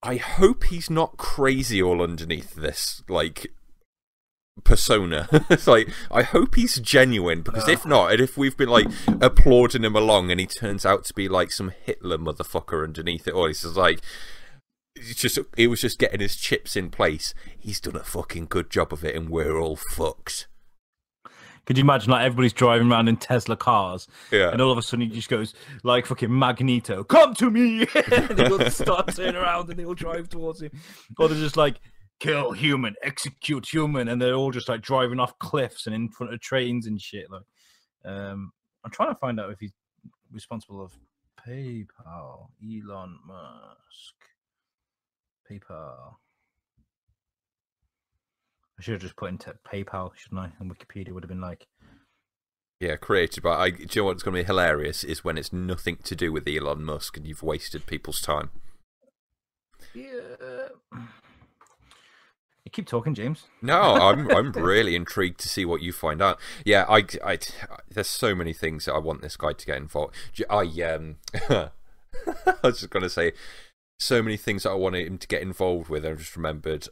I hope he's not crazy all underneath this, like, persona. It's like, I hope he's genuine, because if not, and if we've been, like, applauding him along and he turns out to be, like, some Hitler motherfucker underneath it all, he's just like, he was just getting his chips in place. He's done a fucking good job of it, and we're all fucked. Could you imagine, like, everybody's driving around in Tesla cars, Yeah, and all of a sudden he just goes like fucking Magneto, "Come to me!" and they all start turning around and they all drive towards him, or they're just like, "Kill human, execute human," and they're all just like driving off cliffs and in front of trains and shit. Like, I'm trying to find out if he's responsible of PayPal, Elon Musk, PayPal. I should have just put into PayPal, shouldn't I? And Wikipedia would have been like, yeah, created by. Do you know what's going to be hilarious is when it's nothing to do with Elon Musk and you've wasted people's time. yeah. You keep talking, James. No, I'm really intrigued to see what you find out. Yeah, there's so many things that I want this guy to get involved. I was just going to say, so many things that I wanted him to get involved with. I just remembered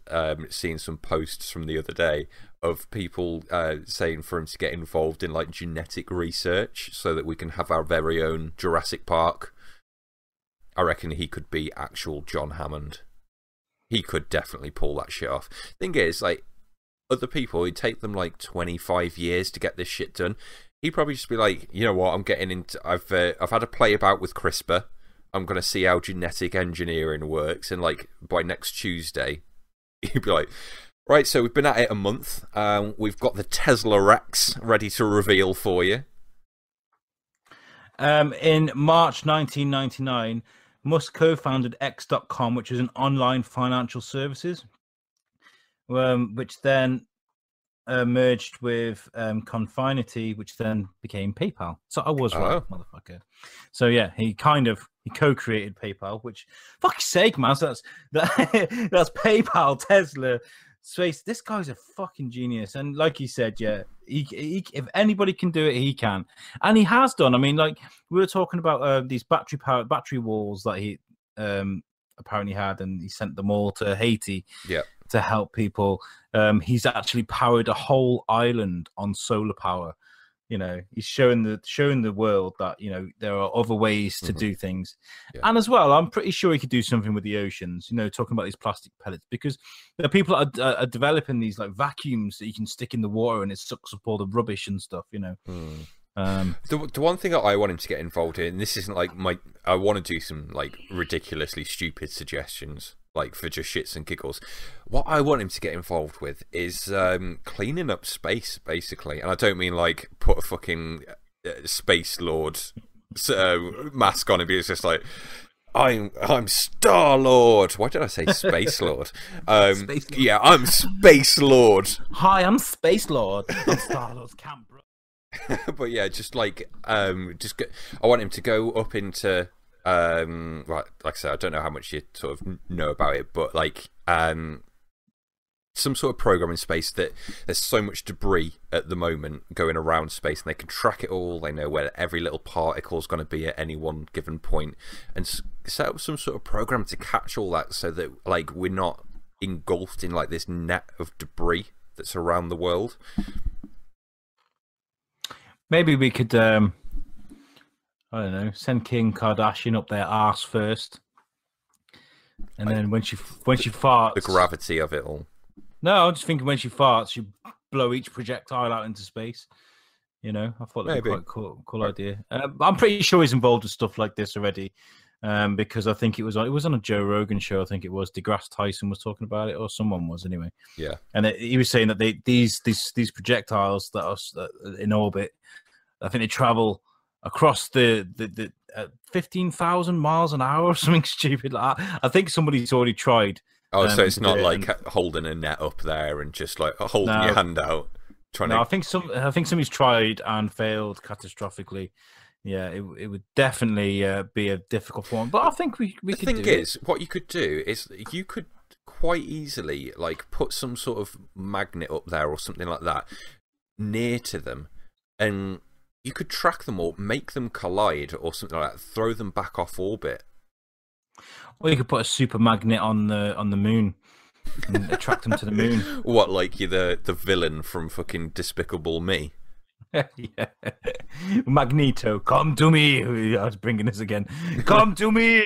seeing some posts from the other day of people saying for him to get involved in like genetic research so that we can have our very own Jurassic Park. I reckon he could be actual John Hammond. He could definitely pull that shit off. Thing is, like, other people, it'd take them like 25 years to get this shit done. He'd probably just be like, you know what, I'm getting into. I've had a play about with CRISPR. I'm going to see how genetic engineering works, and like by next Tuesday, he'd be like, right, so we've been at it a month. We've got the Tesla Rex ready to reveal for you. In March 1999, Musk co-founded X.com, which is an online financial services, which then merged with Confinity, which then became PayPal. So I was right, motherfucker. So yeah, he co-created PayPal, which, fuck's sake, man, so that's PayPal, Tesla, Space. This guy's a fucking genius, and like he said, yeah, he if anybody can do it, he can, and he has done. I mean, like we were talking about these battery walls that he apparently had, and he sent them all to Haiti. Yeah. To help people. He's actually powered a whole island on solar power. You know, he's showing the world that, you know, there are other ways to do things. Yeah. And as well, I'm pretty sure he could do something with the oceans, you know, talking about these plastic pellets, because there are people that are developing these like vacuums that you can stick in the water and it sucks up all the rubbish and stuff, you know. The one thing that I want him to get involved in, this isn't like I want to do some like ridiculously stupid suggestions, like for just shits and giggles. What I want him to get involved with is cleaning up space, basically. And I don't mean like put a fucking Space Lord mask on him. It's just like, I'm Star Lord. Why did I say Space Lord? Space Lord. Yeah, I'm Space Lord. Hi, I'm Space Lord. I'm Star Lord's camp, bro. But yeah, just like I want him to go up into right, like I said, I don't know how much you sort of know about it, but like some sort of program in space that there's so much debris at the moment going around space, and they can track it all. They know where every little particle is going to be at any one given point, and set up some sort of program to catch all that, so that like we're not engulfed in like this net of debris that's around the world.Maybe we could I don't know, send Kim Kardashian up their arse first, and then when she farts, the gravity of it all. No, I'm just thinking when she farts, you blow each projectile out into space. You know, I thought that'd be quite cool idea. I'm pretty sure he's involved with stuff like this already, because I think it was on a Joe Rogan show. I think it was DeGrasse Tyson was talking about it, or someone was anyway. Yeah, and he was saying that these projectiles that are in orbit, I think they travel across the 15,000 miles an hour or something stupid like that. I think somebody's already tried. Oh, so it's not like holding a net up there and just like holding your hand out. I think somebody's tried and failed catastrophically. Yeah, it would definitely be a difficult one, but I think we could do it. The thing is, what you could do is you could quite easily like put some sort of magnet up there or something like that near to them, and you could track them or make them collide or something like that, throw them back off orbit. Or you could put a super magnet on the moon and attract them to the moon. What, like you're the villain from fucking Despicable Me? Yeah. Magneto, come to me. I was bringing this again. Come to me.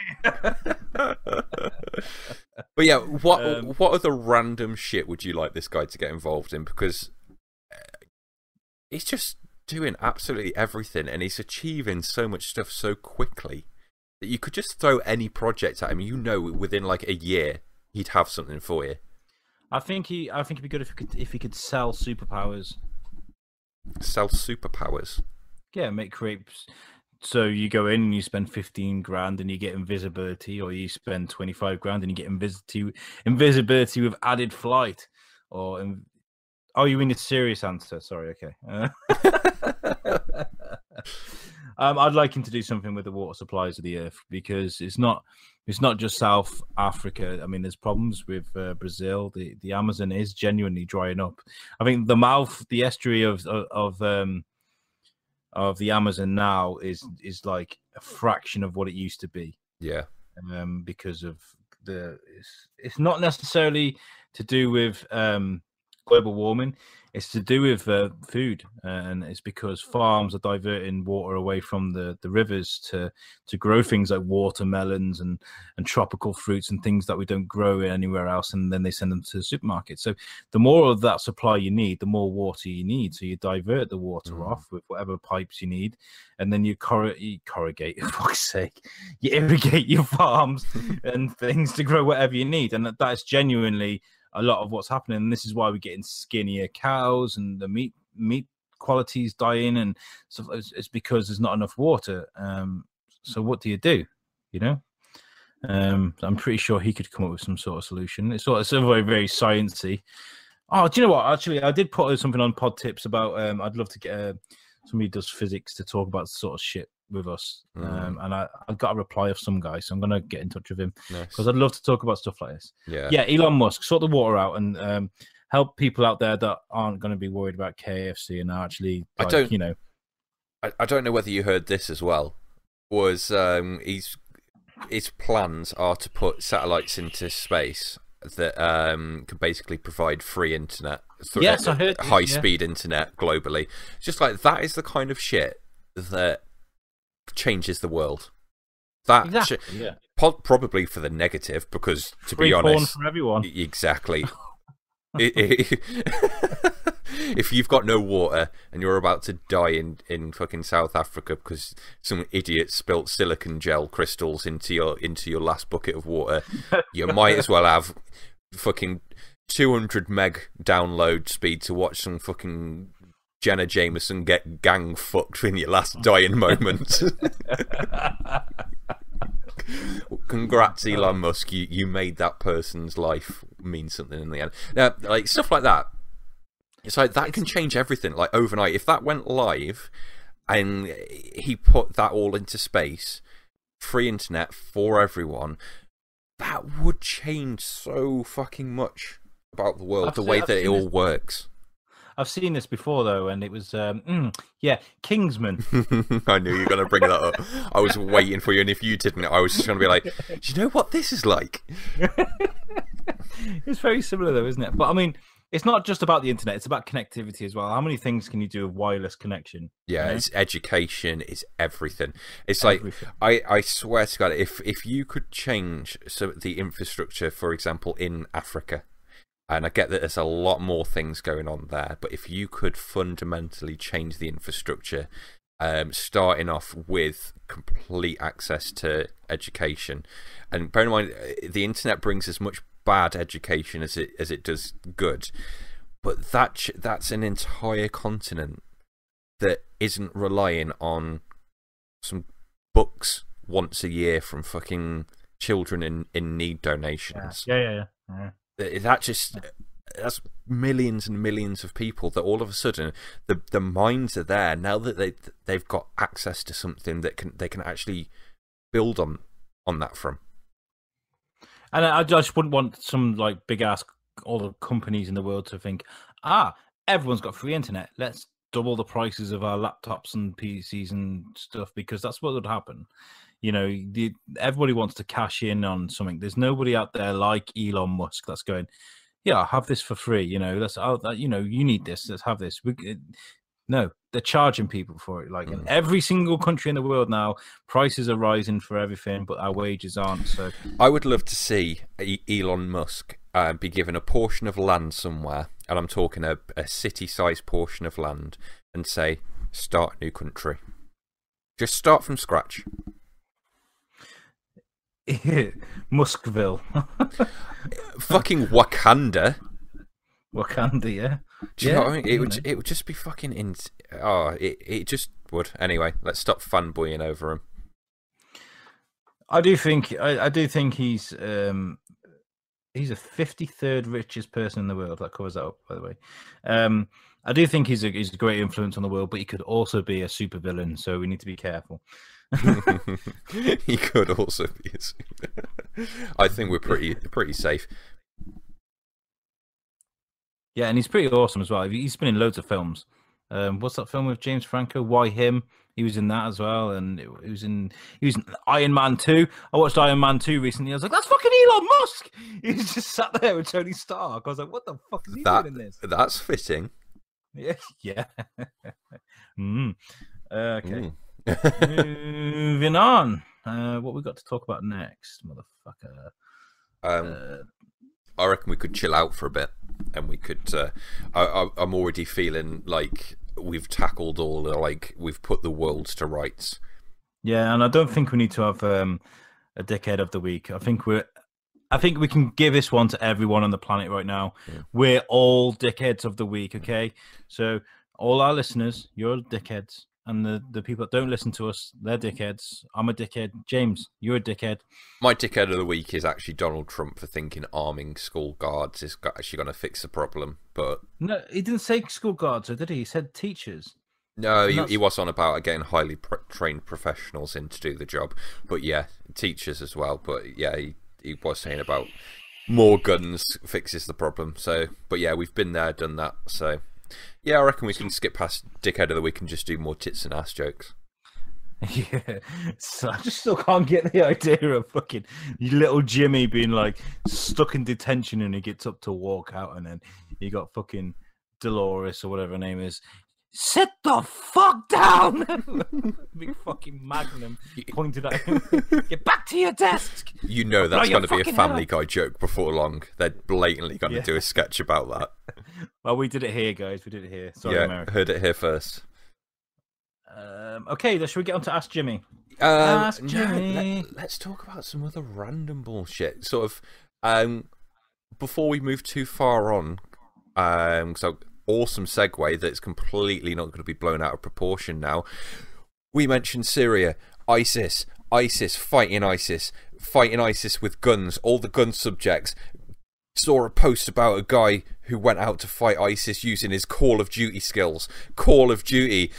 But yeah, Um, what other random shit would you like this guy to get involved in? Because he's just doing absolutely everything, and he's achieving so much stuff so quickly that you could just throw any project at him. You know, within like a year, he'd have something for you. I think it'd be good if he could sell superpowers. Sell superpowers. Yeah, create. So you go in and you spend 15 grand and you get invisibility, or you spend 25 grand and you get invisibility with added flight, or oh, you mean a serious answer? Sorry, okay. I'd like him to do something with the water supplies of the earth, because it's not just South Africa. I mean, there's problems with Brazil. The Amazon is genuinely drying up. I think the estuary of the Amazon now is like a fraction of what it used to be. Yeah. Because of it's not necessarily to do with global warming. It's to do with food, and it's because farms are diverting water away from the rivers to grow things like watermelons and tropical fruits and things that we don't grow anywhere else, and then they send them to the supermarket. So the more of that supply you need, the more water you need. So you divert the water off with whatever pipes you need, and then you corrugate, for fuck's sake, you irrigate your farms and things to grow whatever you need, and that's genuinely a lot of what's happening. And this is why we're getting skinnier cows and the meat quality's dying, and so it's because there's not enough water. So what do? You know, I'm pretty sure he could come up with some sort of solution. It's sort of very, very sciencey. Oh, do you know what? Actually, I did put something on Pod Tips about. I'd love to get somebody who does physics to talk about sort of shit with us. And I got a reply of some guy, so I'm gonna get in touch with him because I'd love to talk about stuff like this. Yeah, Elon Musk, sort the water out and help people out there that aren't going to be worried about KFC and actually, like, I don't know whether you heard this as well. Was his plans are to put satellites into space that can basically provide free internet. Yes, I heard high-speed internet globally. Just like that is the kind of shit that changes the world. That exactly, probably for the negative, because to free be honest, for everyone. Exactly. If you've got no water and you're about to die in fucking South Africa because some idiot spilt silicon gel crystals into your last bucket of water, you might as well have fucking 200 meg download speed to watch some fucking Jenna Jameson get gang fucked in your last dying moment. Congrats, Elon Musk. You made that person's life mean something in the end. Now, like stuff like that. It's like that can change everything, like overnight. If that went live and he put that all into space, free internet for everyone, that would change so fucking much about the world, the way that it all works. I've seen this before, though, and it was, Kingsman. I knew you were going to bring that up. I was waiting for you, and if you didn't, I was just going to be like, do you know what this is like? It's very similar, though, isn't it? But, I mean, it's not just about the internet. It's about connectivity as well. How many things can you do with wireless connection? Yeah, it's education. It's everything. It's everything. Like, I swear to God, if you could change the infrastructure, for example, in Africa, and I get that there's a lot more things going on there, but if you could fundamentally change the infrastructure, starting off with complete access to education, and bear in mind, the internet brings as much bad education as it does good, but that's an entire continent that isn't relying on some books once a year from fucking children in need donations. Yeah. That's millions and millions of people that all of a sudden the minds are there now that they've got access to something that they can actually build on that from. And I just wouldn't want some like big ass all the companies in the world to think, everyone's got free internet, let's double the prices of our laptops and PCs and stuff, because that's what would happen. Everybody wants to cash in on something. There's nobody out there like Elon Musk that's going, yeah, I'll have this for free. You need this. Let's have this. No, they're charging people for it. Like in every single country in the world now, prices are rising for everything, but our wages aren't. So I would love to see Elon Musk be given a portion of land somewhere, and I'm talking a city-sized portion of land, and say, start a new country. Just start from scratch. Muskville. Fucking Wakanda. Wakanda, yeah. Do you know what I mean? It would just be fucking it just would. Anyway, let's stop fanboying over him. I do think he's a 53rd richest person in the world. That covers that up, by the way. I do think he's a great influence on the world, but he could also be a supervillain, so we need to be careful. He could also be a super. I think we're pretty safe. Yeah, and he's pretty awesome as well. He's been in loads of films. What's that film with James Franco? Why Him? He was in that as well, and he was in Iron Man 2. I watched Iron Man 2 recently. I was like, that's fucking Elon Musk. He just sat there with Tony Stark. I was like, what the fuck is he doing in this? That's fitting. Yeah. Okay. Moving on. What we got to talk about next, motherfucker? I reckon we could chill out for a bit, and we could. I'm already feeling like we've tackled all, like we've put the world to rights. Yeah, and I don't think we need to have a dickhead of the week. I think we can give this one to everyone on the planet right now. Yeah. We're all dickheads of the week, okay? So all our listeners, you're dickheads. And the people that don't listen to us, they're dickheads. I'm a dickhead. James, you're a dickhead. My dickhead of the week is actually Donald Trump for thinking arming school guards is actually going to fix the problem. But no, he didn't say school guards, or did he? He said teachers. No, he was on about getting highly trained professionals in to do the job. But yeah, teachers as well. But yeah, he was saying about more guns fixes the problem. So, but yeah, we've been there, done that. So. Yeah, I reckon we can skip past Dickhead of the Week and just do more tits and ass jokes. Yeah, so I just still can't get the idea of fucking little Jimmy being like stuck in detention and he gets up to walk out, and then you got fucking Dolores or whatever her name is. Sit the fuck down! Big fucking magnum pointed at him. Get back to your desk! You know that's going to be a Family Guy joke before long. They're blatantly going to do a sketch about that. Well, we did it here, guys. We did it here. Sorry, yeah, America. Heard it here first. Okay, should we get on to Ask Jimmy? Ask Jimmy. Let's talk about some other random bullshit. Sort of, before we move too far on, so awesome segue that's completely not going to be blown out of proportion now. We mentioned Syria, ISIS, fighting ISIS with guns, all the gun subjects. Saw a post about a guy who went out to fight ISIS using his Call of Duty skills. Call of Duty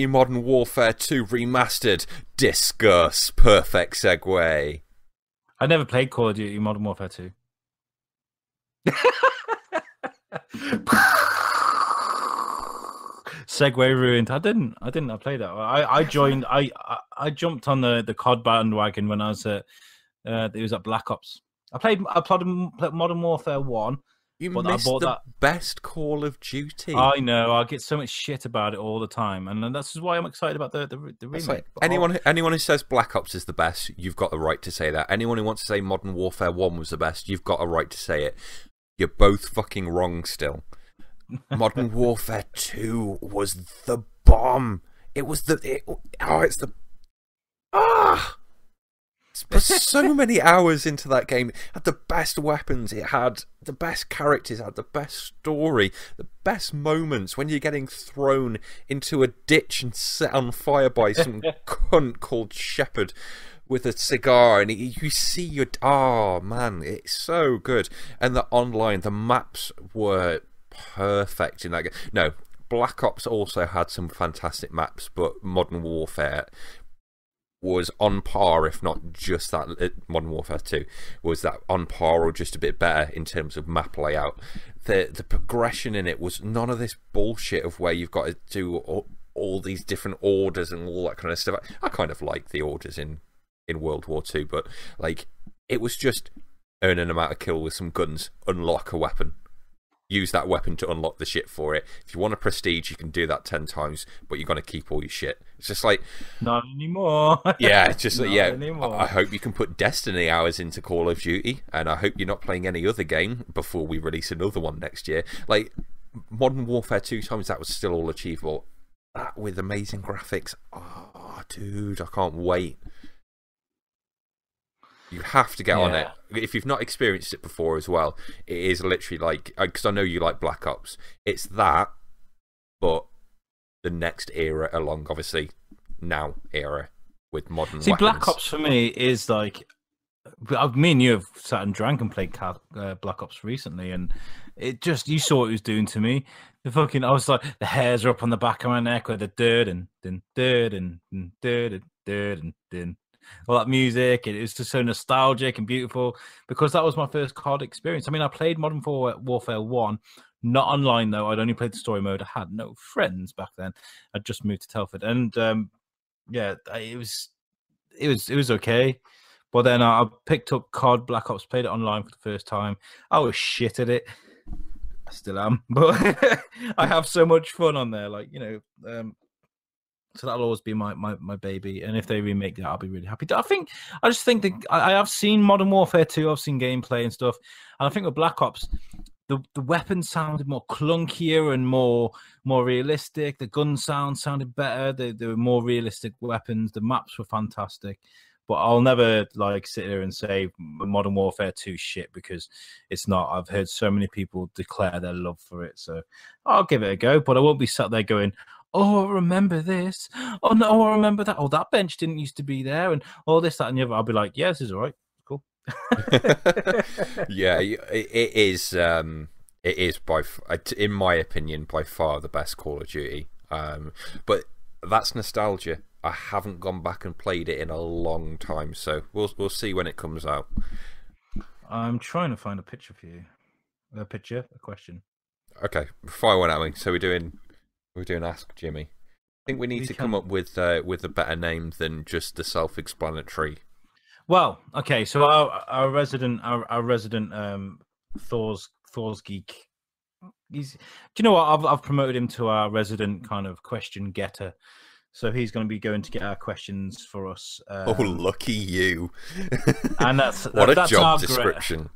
Modern Warfare 2 Remastered. Discuss. Perfect segue. I never played Call of Duty Modern Warfare 2. Segue ruined. I didn't. I played that. I joined. I jumped on the COD bandwagon when I was at. It was at Black Ops. I played Modern Warfare 1. You missed the best Call of Duty. I know. I get so much shit about it all the time, and that's why I'm excited about the remake. Like, anyone who says Black Ops is the best, you've got the right to say that. Anyone who wants to say Modern Warfare 1 was the best, you've got a right to say it. You're both fucking wrong still. Modern Warfare 2 was the bomb. It's so many hours into that game. It had the best weapons, it had the best characters, it had the best story, the best moments when you're getting thrown into a ditch and set on fire by some cunt called Shepard with a cigar, and you see your... Oh, man, it's so good. And the online, the maps were perfect in that game. No, Black Ops also had some fantastic maps, but Modern Warfare was on par, if not just that. Modern Warfare 2 was that on par or just a bit better in terms of map layout. The progression in it was none of this bullshit of where you've got to do all these different orders and all that kind of stuff. I kind of like the orders in World War 2, but like it was just earn an amount of kill with some guns, unlock a weapon. use that weapon to unlock the shit for it. If you want a prestige, you can do that 10 times, but you're going to keep all your shit. It's just like... Not anymore. Yeah, it's just like, yeah, anymore. I hope you can put Destiny hours into Call of Duty, and I hope you're not playing any other game before we release another one next year. Like, Modern Warfare 2 times, that was still all achievable. That with amazing graphics. Oh, dude, I can't wait. You have to get on it. If you've not experienced it before as well, it is literally like... Because I know you like Black Ops. It's that, but the next era along, obviously, now era with modern weapons. Black Ops for me is like... Me and you have sat and drank and played Black Ops recently, and it just... You saw what it was doing to me. I was like... The hairs are up on the back of my neck with the dirt and dirt and dirt and all that music. It was just so nostalgic and beautiful because that was my first COD experience. I mean, I played Modern Warfare 1, not online though. I'd only played the story mode. I had no friends back then. I'd just moved to Telford, and it was okay. But then I picked up COD Black Ops, played it online for the first time. I was shit at it. I still am, but I have so much fun on there. Like, so that'll always be my baby. And if they remake that, I'll be really happy. I just think that I have seen Modern Warfare 2. I've seen gameplay and stuff. And I think with Black Ops, the weapons sounded more clunkier and more realistic. The gun sounded better. They were more realistic weapons. The maps were fantastic. But I'll never sit here and say Modern Warfare 2 shit because it's not. I've heard so many people declare their love for it. So I'll give it a go. But I won't be sat there going, oh, I remember this. Oh, no, I remember that. Oh, that bench didn't used to be there. And all this, that, and the other. I'll be like, yeah, this is all right. Cool. Yeah, it is. It is, in my opinion, by far the best Call of Duty. But that's nostalgia. I haven't gone back and played it in a long time. So we'll see when it comes out. I'm trying to find a picture for you. A question. Okay, fire one at me. So we're doing Ask Jimmy. I think we need to come up with a better name than just the self-explanatory. Well, okay. So our resident Thors geek. Do you know what? I've promoted him to our resident kind of question getter. So he's going to be going to get our questions for us. Oh, lucky you! And that's a job description.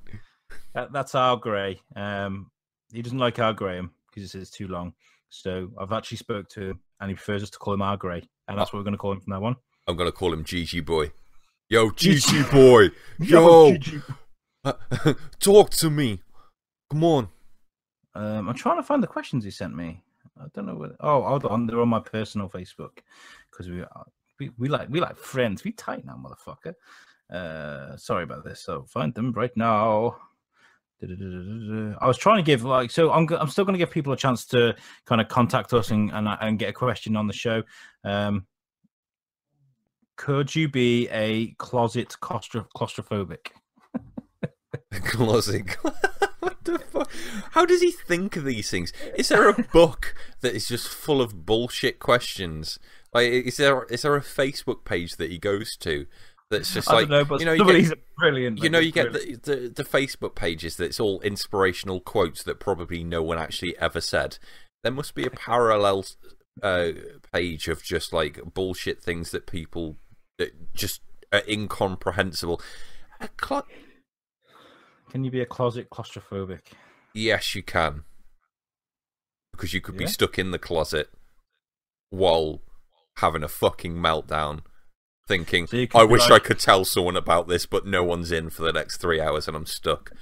That's our Gray. He doesn't like our Graham because he says it's too long. So I've actually spoke to him, and he prefers us to call him our Gray, and that's what we're going to call him from now on. I'm going to call him GG Boy. Yo, GG Boy. Yo, talk to me. Come on. I'm trying to find the questions he sent me. I don't know whether... Oh, hold on. They're on my personal Facebook because we like friends. We tight now, motherfucker. Sorry about this. So find them right now. I was trying to give I'm still going to give people a chance to kind of contact us and get a question on the show. Could you be a closet claustrophobic? Closet. What the fuck? How does he think of these things? Is there a book that is just full of bullshit questions? Like, is there a Facebook page that he goes to that's just like, I don't know, but brilliant. You get the Facebook pages that's all inspirational quotes that probably no one actually ever said. There must be a parallel page of just like bullshit things that people that just are incomprehensible. Can you be a closet claustrophobic? Yes, you can. Because you could be stuck in the closet while having a fucking meltdown, thinking, I wish I could tell someone about this, but no one's in for the next 3 hours and I'm stuck.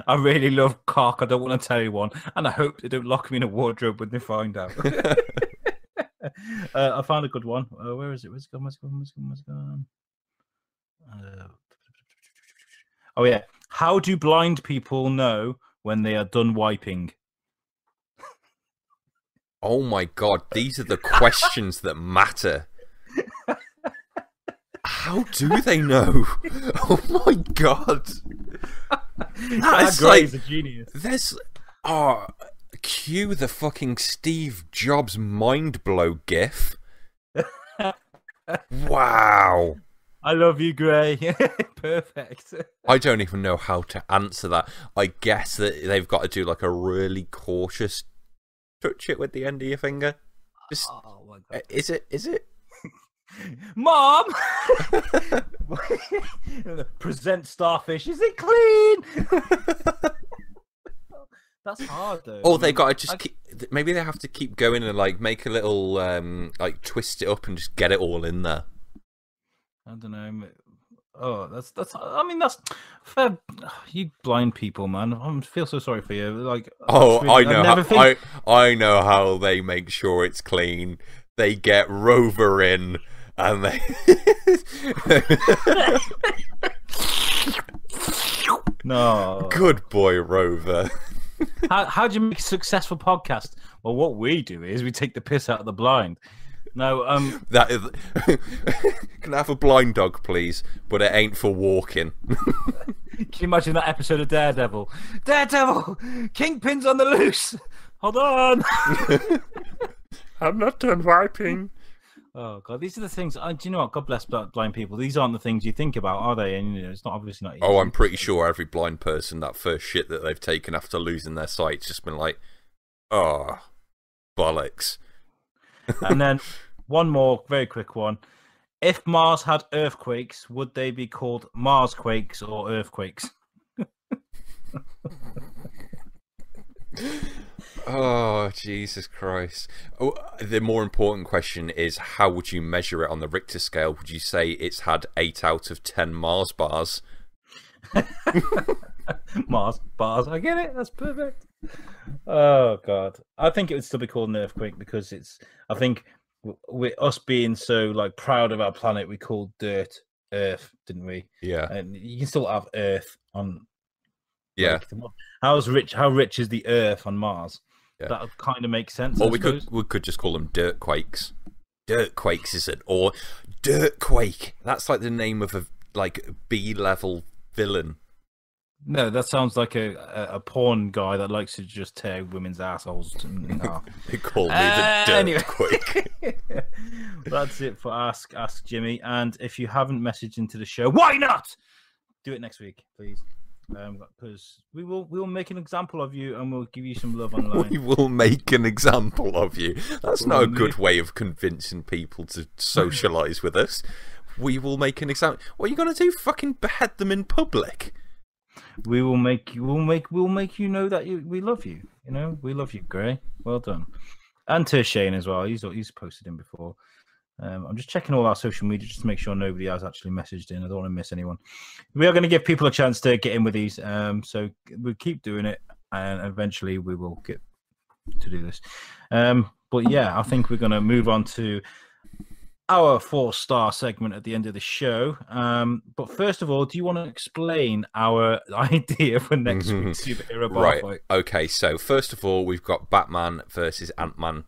I really love cock. I don't want to tell anyone, and I hope they don't lock me in a wardrobe when they find out. I found a good one. Where is it? Where's it gone? Oh, yeah. How do blind people know when they are done wiping? Oh, my God. These are the questions that matter. How do they know? Oh, my God. That's like, a genius. There's... cue the fucking Steve Jobs mind blow gif. Wow. I love you, Gray. Perfect. I don't even know how to answer that. I guess that they've got to do like a really cautious touch it with the end of your finger. Just, Oh my God. is it? Mom! Present starfish. Is it clean? That's hard though. Or they got to just keep. Maybe they have to keep going and like make a little like twist it up and just get it all in there. I don't know. Oh, that's. I mean, that's fair. You blind people, man. I feel so sorry for you. Like, oh, really, I know how they make sure it's clean. They get Rover in, and they. No. Good boy, Rover. How do you make a successful podcast? Well, what we do is we take the piss out of the blind. No, that is. Can I have a blind dog, please? But it ain't for walking. Can you imagine that episode of Daredevil? Daredevil, Kingpin's on the loose. Hold on. I'm not done wiping. Oh God, these are the things. Do you know what? God bless blind people. These aren't the things you think about, are they? And it's not obviously not easy. Oh, I'm pretty sure every blind person, that first shit that they've taken after losing their sight's just been like, oh, bollocks. And then one more very quick one. If Mars had earthquakes, would they be called Marsquakes or earthquakes? Oh, Jesus Christ. Oh, the more important question is, how would you measure it on the Richter scale? Would you say it's had 8 out of 10 Mars bars? Mars bars. I get it. That's perfect. Oh, God. I think it would still be called an earthquake because I think with us being so like proud of our planet, we called dirt Earth, didn't we? Yeah. And you can still have Earth on. Yeah. Like, how rich is the Earth on Mars? Yeah. That kind of makes sense. Or we could just call them dirt quakes. Dirt quakes is it? Or dirt quake. That's like the name of a like B-level villain. No, that sounds like a porn guy that likes to just tear women's assholes. They call me the dirt quake. That's it for Ask Jimmy. And if you haven't messaged into the show, why not? Do it next week, please. Because we will make an example of you and we'll give you some love online. We will make an example of you. That's not a good way of convincing people to socialise with us. We will make an example. What are you going to do? Fucking behead them in public? We'll make you know that we love you. You know, we love you, Gray. Well done. And to Shane as well. He's posted in before. I'm just checking all our social media just to make sure nobody has actually messaged in. I don't want to miss anyone. We are going to give people a chance to get in with these. So we'll keep doing it, and eventually we will get to do this. But yeah, I think we're going to move on to our 4-star segment at the end of the show. But first of all, do you want to explain our idea for next week's superhero bar fight? Okay, so first of all, we've got Batman versus Ant-Man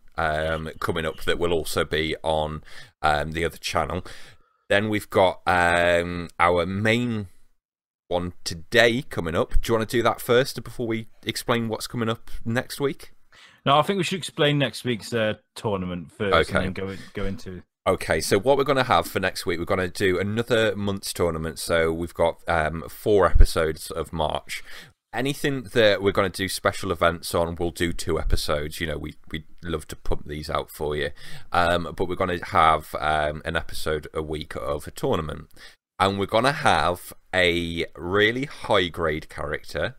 coming up that will also be on the other channel. Then we've got our main one today coming up. Do you want to do that first before we explain what's coming up next week? No, I think we should explain next week's tournament first, okay. And then go into... Okay, so what we're going to have for next week, we're going to do another month's tournament. So we've got 4 episodes of March. Anything that we're going to do special events on, we'll do 2 episodes. You know, we love to pump these out for you. But we're going to have an episode a week of a tournament. And we're going to have a really high-grade character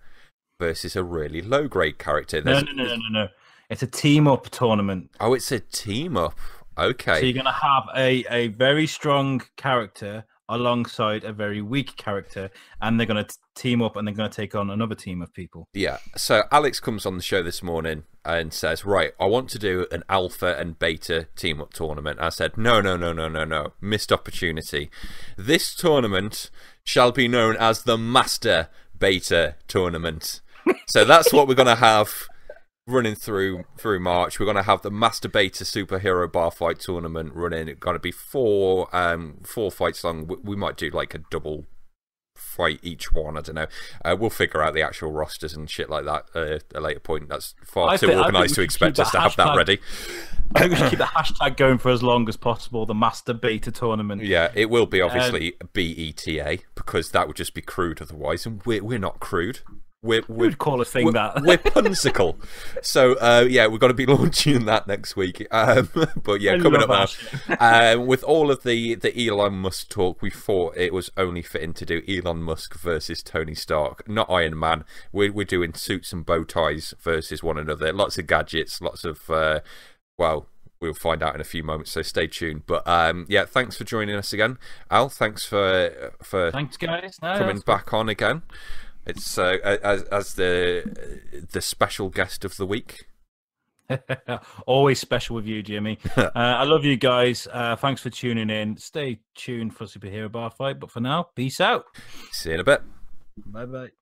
versus a really low-grade character. No. It's a team-up tournament. Oh, it's a team-up. Okay. So you're going to have a very strong character alongside a very weak character, and they're going to team up and they're going to take on another team of people. Yeah. So Alex comes on the show this morning and says, right, I want to do an alpha and beta team up tournament. I said, no. Missed opportunity. This tournament shall be known as the Master Beta Tournament. So that's what we're going to have running through March. We're going to have the Master Beta Superhero Bar Fight Tournament running. It's going to be 4 fights long. We might do like a double fight each one. I don't know. We'll figure out the actual rosters and shit like that at a later point. That's far too organised to expect us to have that ready. I think we should keep the hashtag going for as long as possible. The Master Beta Tournament. Yeah, it will be obviously BETA, because that would just be crude otherwise, and we're not crude. We'd call a thing that. We're punsicle. So, yeah, we're going to be launching that next week. But yeah, coming up now. With all of the Elon Musk talk, we thought it was only fitting to do Elon Musk versus Tony Stark, not Iron Man. We're doing suits and bow ties versus one another. Lots of gadgets, lots of, well, we'll find out in a few moments, so stay tuned. But yeah, thanks for joining us again. Al, thanks for thanks, guys. coming back on again. It's as the special guest of the week. Always special with you, Jimmy. I love you guys. Thanks for tuning in. Stay tuned for Superhero Bar Fight. But for now, peace out. See you in a bit. Bye-bye.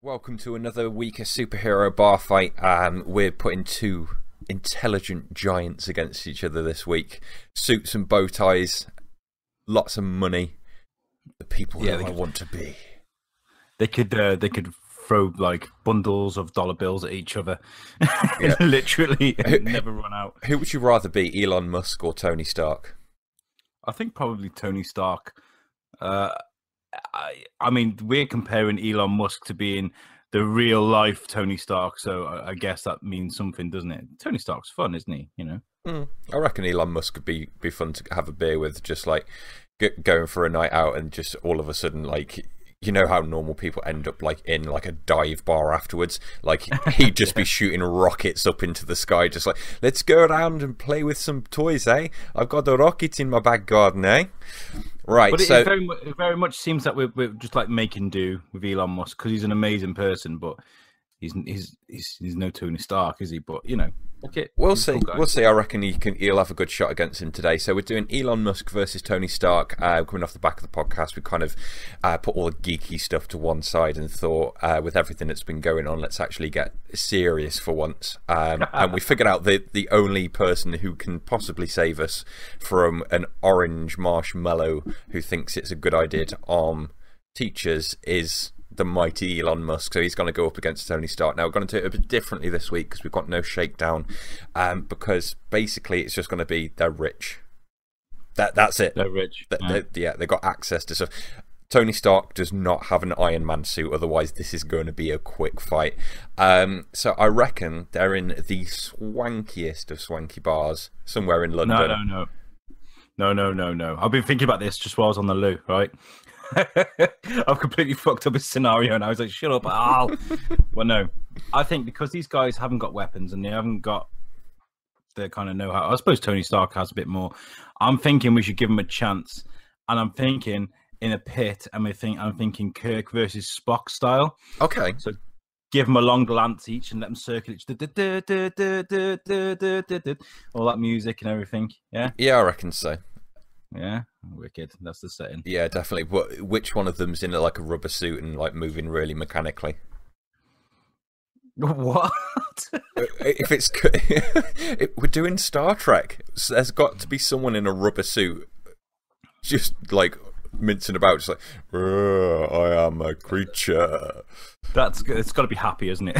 Welcome to another week of Superhero Bar Fight. We're putting two intelligent giants against each other this week. Suits and bow ties. Lots of money. The people that I want to be. They could throw like bundles of dollar bills at each other, literally, and never run out. Who would you rather be, Elon Musk or Tony Stark? I think probably Tony Stark. I mean, we're comparing Elon Musk to being the real life Tony Stark, so I guess that means something, doesn't it? Tony Stark's fun, isn't he? You know. I reckon Elon Musk could be fun to have a beer with, just like going for a night out, and just all of a sudden, like. You know how normal people end up like in like a dive bar afterwards? Like he'd just be shooting rockets up into the sky, just like, let's go around and play with some toys, eh? I've got a rocket in my back garden, eh? Right. But so it very much seems that we're just like making do with Elon Musk, because he's an amazing person, but he's no Tony Stark, is he? But you know. Okay, we'll see. We'll see. I reckon he'll have a good shot against him today. So we're doing Elon Musk versus Tony Stark. Coming off the back of the podcast, we kind of put all the geeky stuff to one side and thought, with everything that's been going on, let's actually get serious for once. And we figured out the only person who can possibly save us from an orange marshmallow who thinks it's a good idea to arm teachers is the mighty Elon Musk. So he's going to go up against Tony Stark. Now we're going to do it a bit differently this week because we've got no shakedown, because basically it's just going to be they're rich. That's it. They're rich. They've got access to stuff. Tony Stark does not have an Iron Man suit, otherwise this is going to be a quick fight. So I reckon they're in the swankiest of swanky bars somewhere in London. No. I've been thinking about this just while I was on the loo, right? I've completely fucked up his scenario, and I was like, shut up, Al. Well, no, I think because these guys haven't got weapons and they haven't got the kind of know-how. I suppose Tony Stark has a bit more. I'm thinking we should give him a chance, and I'm thinking in a pit, and I'm thinking Kirk versus Spock style. Okay, so give them a long lance each and let them circle each, all that music and everything. Yeah, I reckon so. Yeah, wicked. That's the setting. Yeah, definitely. But which one of them's in like a rubber suit and like moving really mechanically? What? If it's we're doing Star Trek, so there's got to be someone in a rubber suit, just like mincing about, just like, I am a creature. That's good. It's got to be happy, isn't it?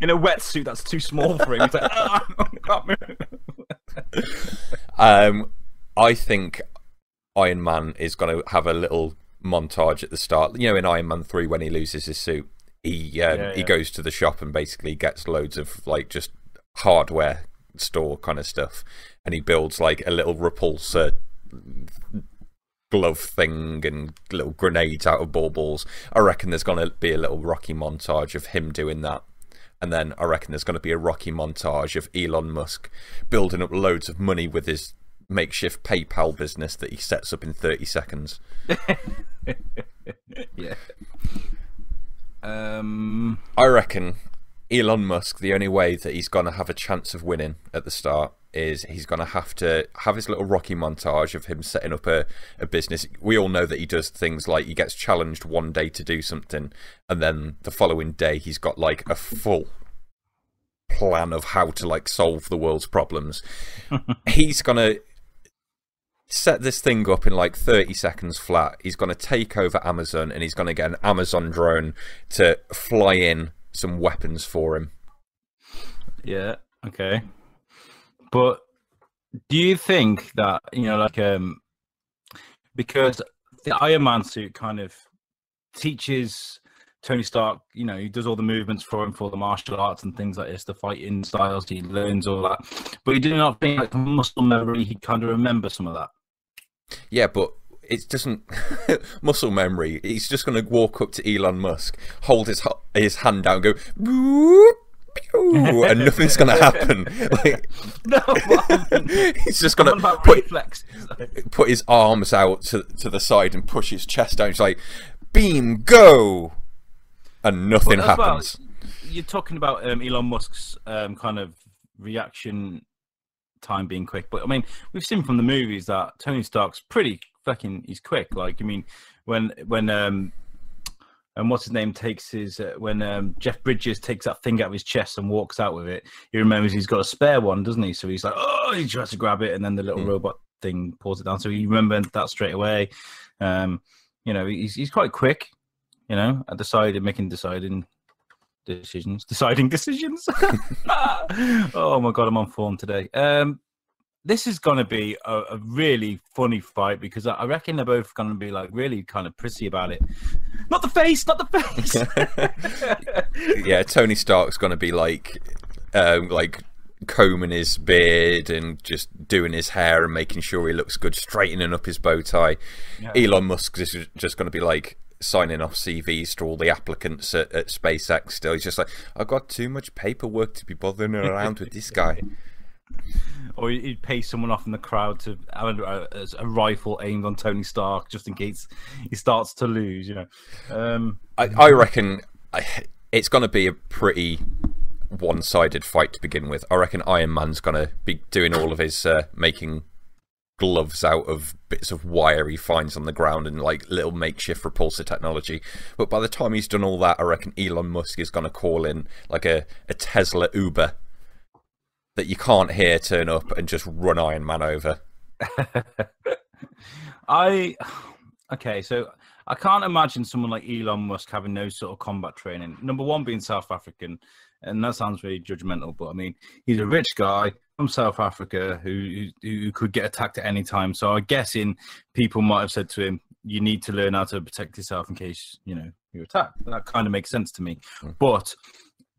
in a wetsuit that's too small for him. He's like, I can't move. I think Iron Man is going to have a little montage at the start. You know, in Iron Man 3 when he loses his suit, he goes to the shop and basically gets loads of like just hardware store kind of stuff, and he builds like a little repulsor glove thing and little grenades out of baubles. I reckon there's going to be a little Rocky montage of him doing that. And then I reckon there's going to be a Rocky montage of Elon Musk building up loads of money with his makeshift PayPal business that he sets up in 30 seconds. Yeah. I reckon Elon Musk, the only way that he's going to have a chance of winning at the start is he's going to have his little Rocky montage of him setting up a business. We all know that he does things like he gets challenged one day to do something, and then the following day he's got like a full plan of how to like solve the world's problems. He's going to set this thing up in like 30 seconds flat. He's going to take over Amazon, and he's going to get an Amazon drone to fly in some weapons for him. Yeah, okay. But do you think that, like, because the Iron Man suit kind of teaches Tony Stark, he does all the movements for him for the martial arts and things like this, the fighting styles, he learns all that. But you do not think, like, muscle memory, he kind of remembers some of that. Yeah, but it doesn't muscle memory. He's just going to walk up to Elon Musk, hold his hand down, and go, and nothing's going to happen. Like, no, he's just going to put his arms out to the side and push his chest down. He's like, beam, go, and nothing happens. Well, you're talking about Elon Musk's kind of reaction time being quick, but I mean, we've seen from the movies that Tony Stark's pretty fucking, he's quick. Like, I mean, when and what's his name takes his when Jeff Bridges takes that thing out of his chest and walks out with it, he remembers he's got a spare one, doesn't he? So he's like, oh, he tries to grab it, and then the little robot thing pulls it down. So he remembered that straight away. He's quite quick, at deciding decisions. Oh my god, I'm on form today. This is going to be a really funny fight, because I reckon they're both going to be like really kind of prissy about it. Not the face. Yeah, Tony Stark's going to be like combing his beard and just doing his hair and making sure he looks good, straightening up his bow tie. Yeah. Elon Musk is just going to be like signing off CVs to all the applicants at SpaceX still. He's just like, I've got too much paperwork to be bothering around with this guy. Or he'd pay someone off in the crowd to have a rifle aimed on Tony Stark just in case he starts to lose, I reckon it's going to be a pretty one-sided fight to begin with. I reckon Iron Man's going to be doing all of his making gloves out of bits of wire he finds on the ground and like little makeshift repulsor technology. But by the time he's done all that, I reckon Elon Musk is going to call in like a Tesla Uber that you can't hear turn up and just run Iron Man over. Okay, so I can't imagine someone like Elon Musk having no sort of combat training. Number one, being South African, and that sounds really judgmental, but I mean, he's a rich guy from South Africa who could get attacked at any time. So I'm guessing people might have said to him, you need to learn how to protect yourself in case, you're attacked. That kind of makes sense to me. But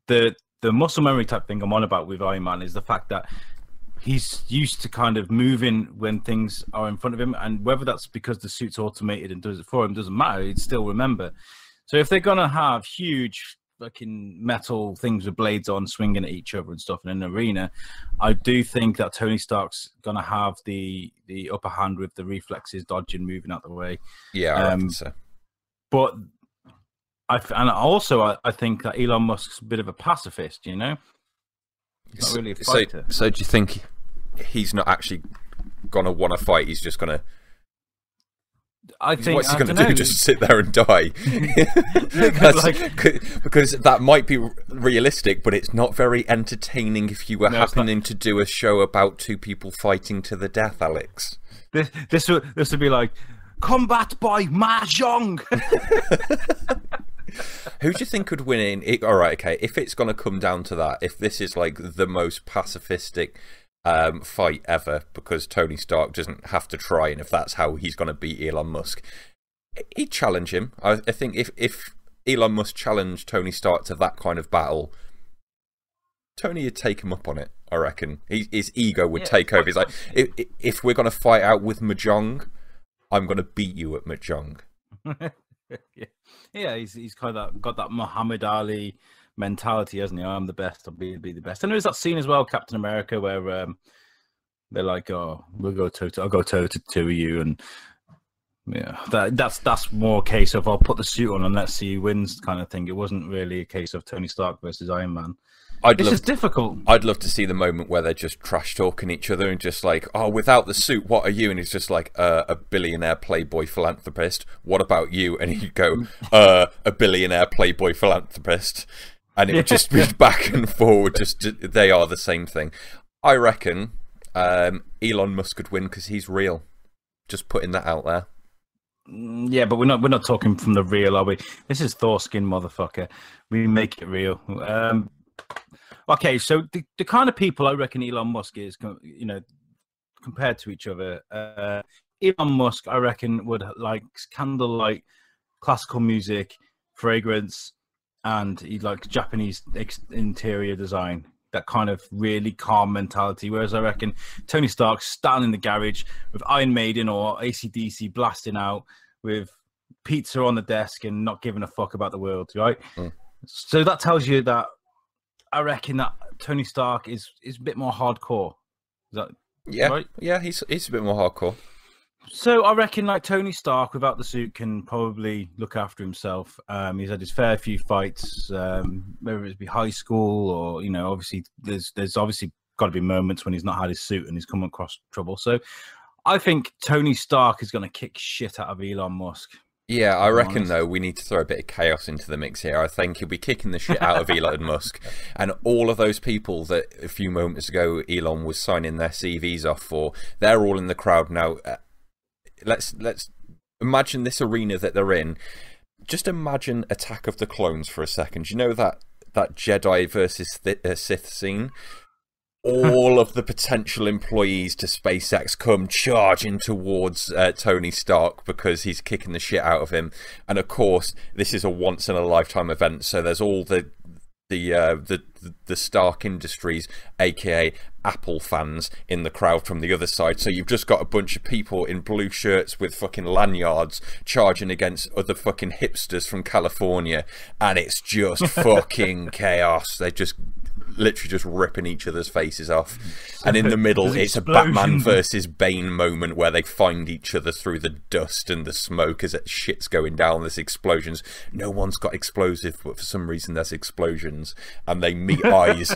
the muscle memory type thing I'm on about with Iron Man is the fact that he's used to kind of moving when things are in front of him, and whether that's because the suit's automated and does it for him doesn't matter. He'd still remember. So if they're gonna have huge fucking metal things with blades on swinging at each other and stuff in an arena, I do think that Tony Stark's gonna have the upper hand with the reflexes, dodging, moving out the way. Yeah, I reckon so. But I think that Elon Musk's a bit of a pacifist, He's not really a fighter. So do you think he's not actually gonna want to fight? He's just gonna. What's he going to do? Just sit there and die? Because that might be realistic, but it's not very entertaining if you were happening to do a show about two people fighting to the death, Alex. This would be like combat by Mahjong. Who do you think could win in? All right, okay. If it's going to come down to that, if this is like the most pacifistic fight ever, because Tony Stark doesn't have to try, and if that's how he's going to beat Elon Musk, he'd challenge him. I think if Elon Musk challenged Tony Stark to that kind of battle, Tony would take him up on it. I reckon his ego would take over. He's like, if we're going to fight out with Mahjong, I'm going to beat you at Mahjong. Yeah, he's kind of got that Muhammad Ali mentality, hasn't he? I'm the best. I'll be the best. And there's that scene as well, Captain America, where they're like, "Oh, I'll go toe to two with you," and yeah, that's more a case of I'll put the suit on and let's see who wins kind of thing. It wasn't really a case of Tony Stark versus Iron Man. This is difficult. I'd love to see the moment where they're just trash talking each other and just like, oh, without the suit, what are you? And he's just like, a billionaire playboy philanthropist. What about you? And he'd go, a billionaire playboy philanthropist. And it would just be back and forward. They are the same thing. I reckon Elon Musk could win because he's real. Just putting that out there. Yeah, but we're not talking from the real, are we? This is Thors-Kin, motherfucker. We make it real. Okay, so the kind of people I reckon Elon Musk is, compared to each other. Elon Musk, I reckon, would like candlelight, classical music, fragrance, and he'd like Japanese interior design. That kind of really calm mentality. Whereas I reckon Tony Stark standing in the garage with Iron Maiden or AC/DC blasting out with pizza on the desk and not giving a fuck about the world, right? So that tells you that I reckon that Tony Stark is a bit more hardcore. Is that right? Yeah, he's a bit more hardcore. So I reckon like Tony Stark without the suit can probably look after himself. He's had his fair few fights, whether it be high school or, obviously there's obviously got to be moments when he's not had his suit and he's come across trouble. So I think Tony Stark is going to kick shit out of Elon Musk. Yeah, I reckon, though, we need to throw a bit of chaos into the mix here. I think he'll be kicking the shit out of Elon Musk. And all of those people that a few moments ago Elon was signing their CVs off for, they're all in the crowd now. Let's imagine this arena that they're in. Just imagine Attack of the Clones for a second. You know that Jedi versus Sith scene? All of the potential employees to SpaceX come charging towards Tony Stark because he's kicking the shit out of him. And of course, this is a once-in-a-lifetime event, so there's all the Stark Industries, aka Apple fans, in the crowd from the other side. So you've just got a bunch of people in blue shirts with fucking lanyards charging against other fucking hipsters from California, and it's just fucking chaos. They're just literally just ripping each other's faces off, and in the middle it's a Batman versus Bane moment where they find each other through the dust and the smoke as shit's going down. There's explosions. No one's got explosive, but for some reason there's explosions, and they meet eyes,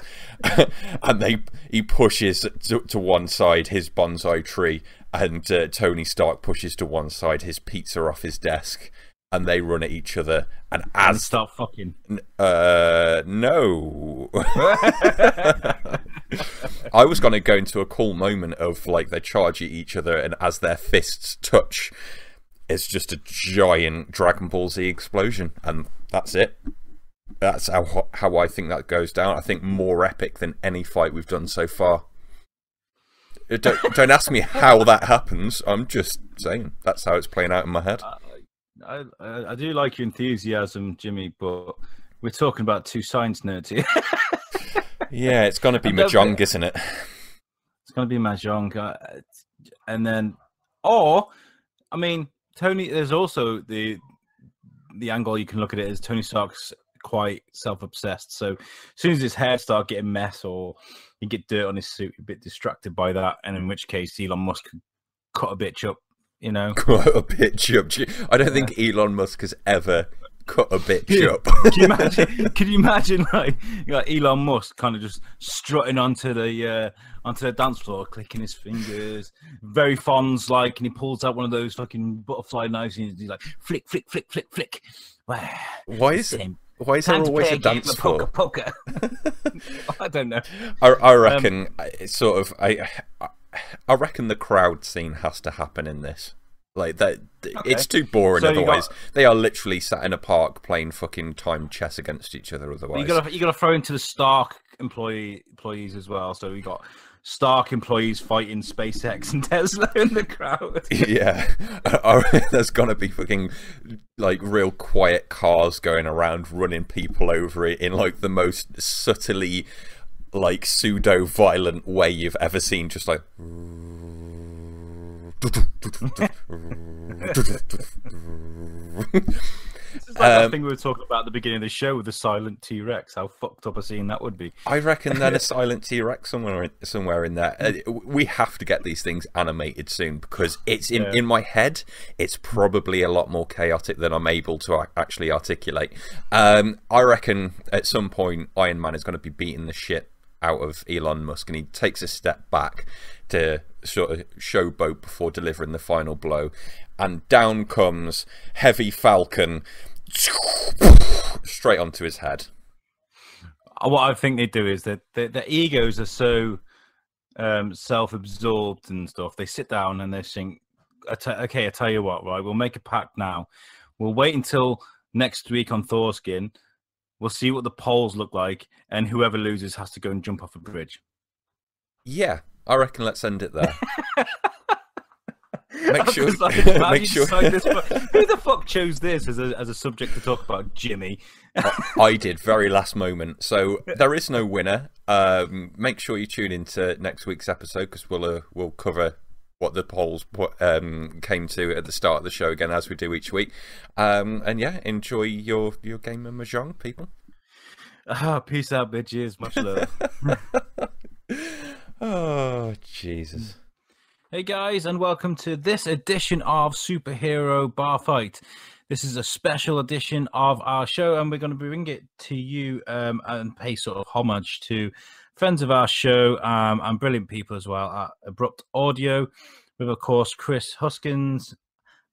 and he pushes to one side his bonsai tree, and Tony Stark pushes to one side his pizza off his desk, and they run at each other, and start fucking. No. I was going to go into a cool moment of like they charge at each other, and as their fists touch, it's just a giant Dragon Ball Z explosion, and that's it. That's how I think that goes down. I think more epic than any fight we've done so far. Don't ask me how that happens. I'm just saying that's how it's playing out in my head. I do like your enthusiasm, Jimmy, but we're talking about two science nerds here. Yeah, it's going to be Mahjong, isn't it? It's going to be Mahjong. And then, or, I mean, Tony, there's also the angle you can look at it as Tony Stark's quite self-obsessed. So as soon as his hair starts getting mess or he get dirt on his suit, a bit distracted by that, and in which case Elon Musk could cut a bitch up. Cut a bitch up. I don't think Elon Musk has ever cut a bitch up. Can you imagine like Elon Musk kind of just strutting onto the dance floor, clicking his fingers, very Fonz like, and he pulls out one of those fucking butterfly knives and he's like flick, flick, flick, flick, flick. Why is there always a dance floor? Poker. I don't know. I reckon it's sort of I reckon the crowd scene has to happen in this. Like that, okay. It's too boring. So otherwise, they are literally sat in a park playing fucking time chess against each other. Otherwise, you got to throw into the Stark employees as well. So we got Stark employees fighting SpaceX and Tesla in the crowd. Yeah, there's gonna be fucking like real quiet cars going around, running people over it in like the most subtly like pseudo violent way you've ever seen. Just like. This is like that thing we were talking about at the beginning of the show with the silent T-Rex. How fucked up a scene that would be. I reckon there's a silent T-Rex somewhere in there. We have to get these things animated soon because it's in my head. It's probably a lot more chaotic than I'm able to actually articulate. I reckon at some point Iron Man is going to be beating the shit out of Elon Musk, and he takes a step back to sort of showboat before delivering the final blow, and down comes Heavy Falcon straight onto his head. What I think they do is that their egos are so self-absorbed and stuff. They sit down and they think Okay, I tell you what, right? We'll make a pact now. We'll wait until next week on Thors-Kin. We'll see what the polls look like, and whoever loses has to go and jump off a bridge. Yeah, I reckon let's end it there. Make sure. Who the fuck chose this as a subject to talk about, Jimmy? I did, very last moment. So there is no winner. Make sure you tune into next week's episode because we'll cover what the polls came to at the start of the show again, as we do each week. And yeah, enjoy your game of Mahjong, people. Peace out, bitches. Much love. Oh, Jesus. Hey guys, and welcome to this edition of Superhero Bar Fight. This is a special edition of our show, and we're going to bring it to you and pay sort of homage to friends of our show and brilliant people as well at Abrupt Audio, with, of course, Chris Huskins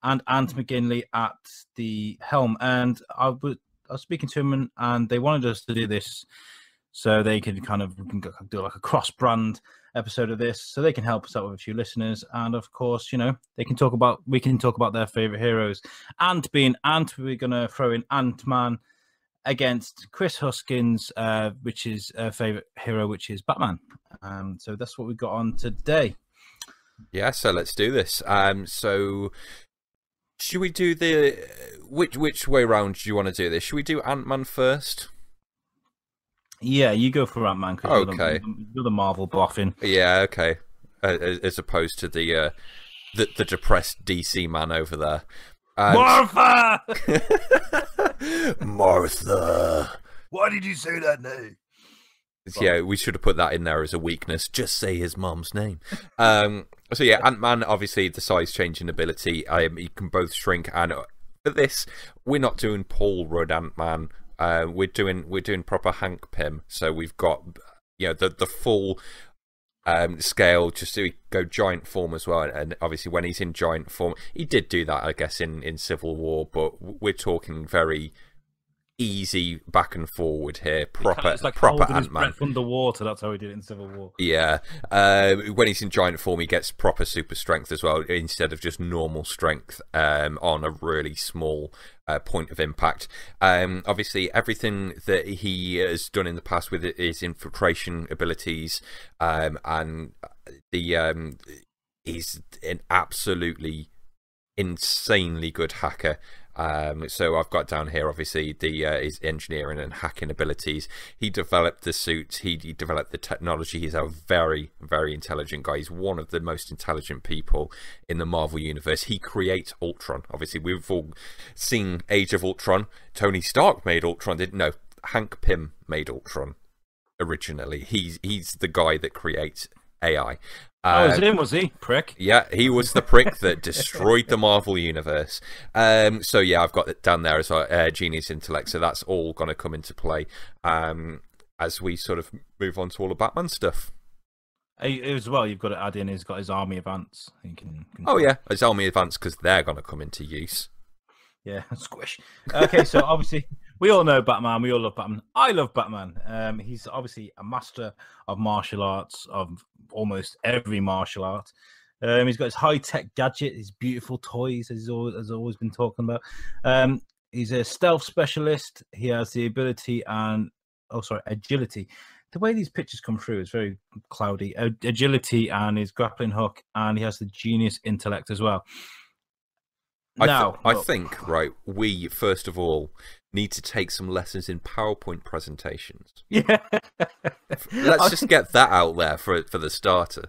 and Ant McGinley at the helm. And I was speaking to them, and they wanted us to do this so they could kind of do like a cross-brand episode of this, so they can help us out with a few listeners, and of course, we can talk about their favorite heroes. Ant being Ant, we're gonna throw in Ant-Man against Chris Huskins, which is a favorite hero, which is Batman. So that's what we got on today. Yeah, so let's do this. So should we do which way round do you want to do this? Should we do Ant-Man first? Yeah, you go for Ant-Man. Okay, you're the Marvel boffin. Yeah, okay. As opposed to the depressed DC man over there. Martha! Martha! Why did you say that name? Yeah, we should have put that in there as a weakness. Just say his mom's name. So yeah, Ant-Man, obviously the size changing ability. He can both shrink, and for this, we're not doing Paul Rudd Ant-Man. We're doing proper Hank Pym, so we've got the full scale, just so he go giant form as well. And obviously, when he's in giant form, he did do that, I guess, in Civil War. But we're talking very easy back and forward here, proper Ant-Man underwater. That's how he did it in Civil War. Yeah, when he's in giant form, he gets proper super strength as well, instead of just normal strength on a really small point of impact. Obviously, everything that he has done in the past with his infiltration abilities, and he's an absolutely insanely good hacker. So I've got down here, obviously, his engineering and hacking abilities. He developed the suit. He developed the technology. He's a very, very intelligent guy. He's one of the most intelligent people in the Marvel Universe. He creates Ultron. Obviously, we've all seen Age of Ultron. Tony Stark made Ultron. No, Hank Pym made Ultron originally. He's the guy that creates AI. Was he? Prick. Yeah, he was the prick that destroyed the Marvel Universe. So yeah, I've got it down there as well, genius intellect. So that's all going to come into play as we sort of move on to all the Batman stuff. As well, you've got to add in, he's got his army of ants. Yeah, his army of ants, because they're going to come into use. Yeah, squish. Okay, so obviously we all know Batman. We all love Batman. I love Batman. He's obviously a master of martial arts, of almost every martial art. He's got his high-tech gadget, his beautiful toys, as he's always been talking about. He's a stealth specialist. He has the ability and agility. The way these pictures come through is very cloudy. Agility and his grappling hook, and he has the genius intellect as well. I think, right, we, first of all, need to take some lessons in PowerPoint presentations. Yeah. Let's just get that out there for the starter.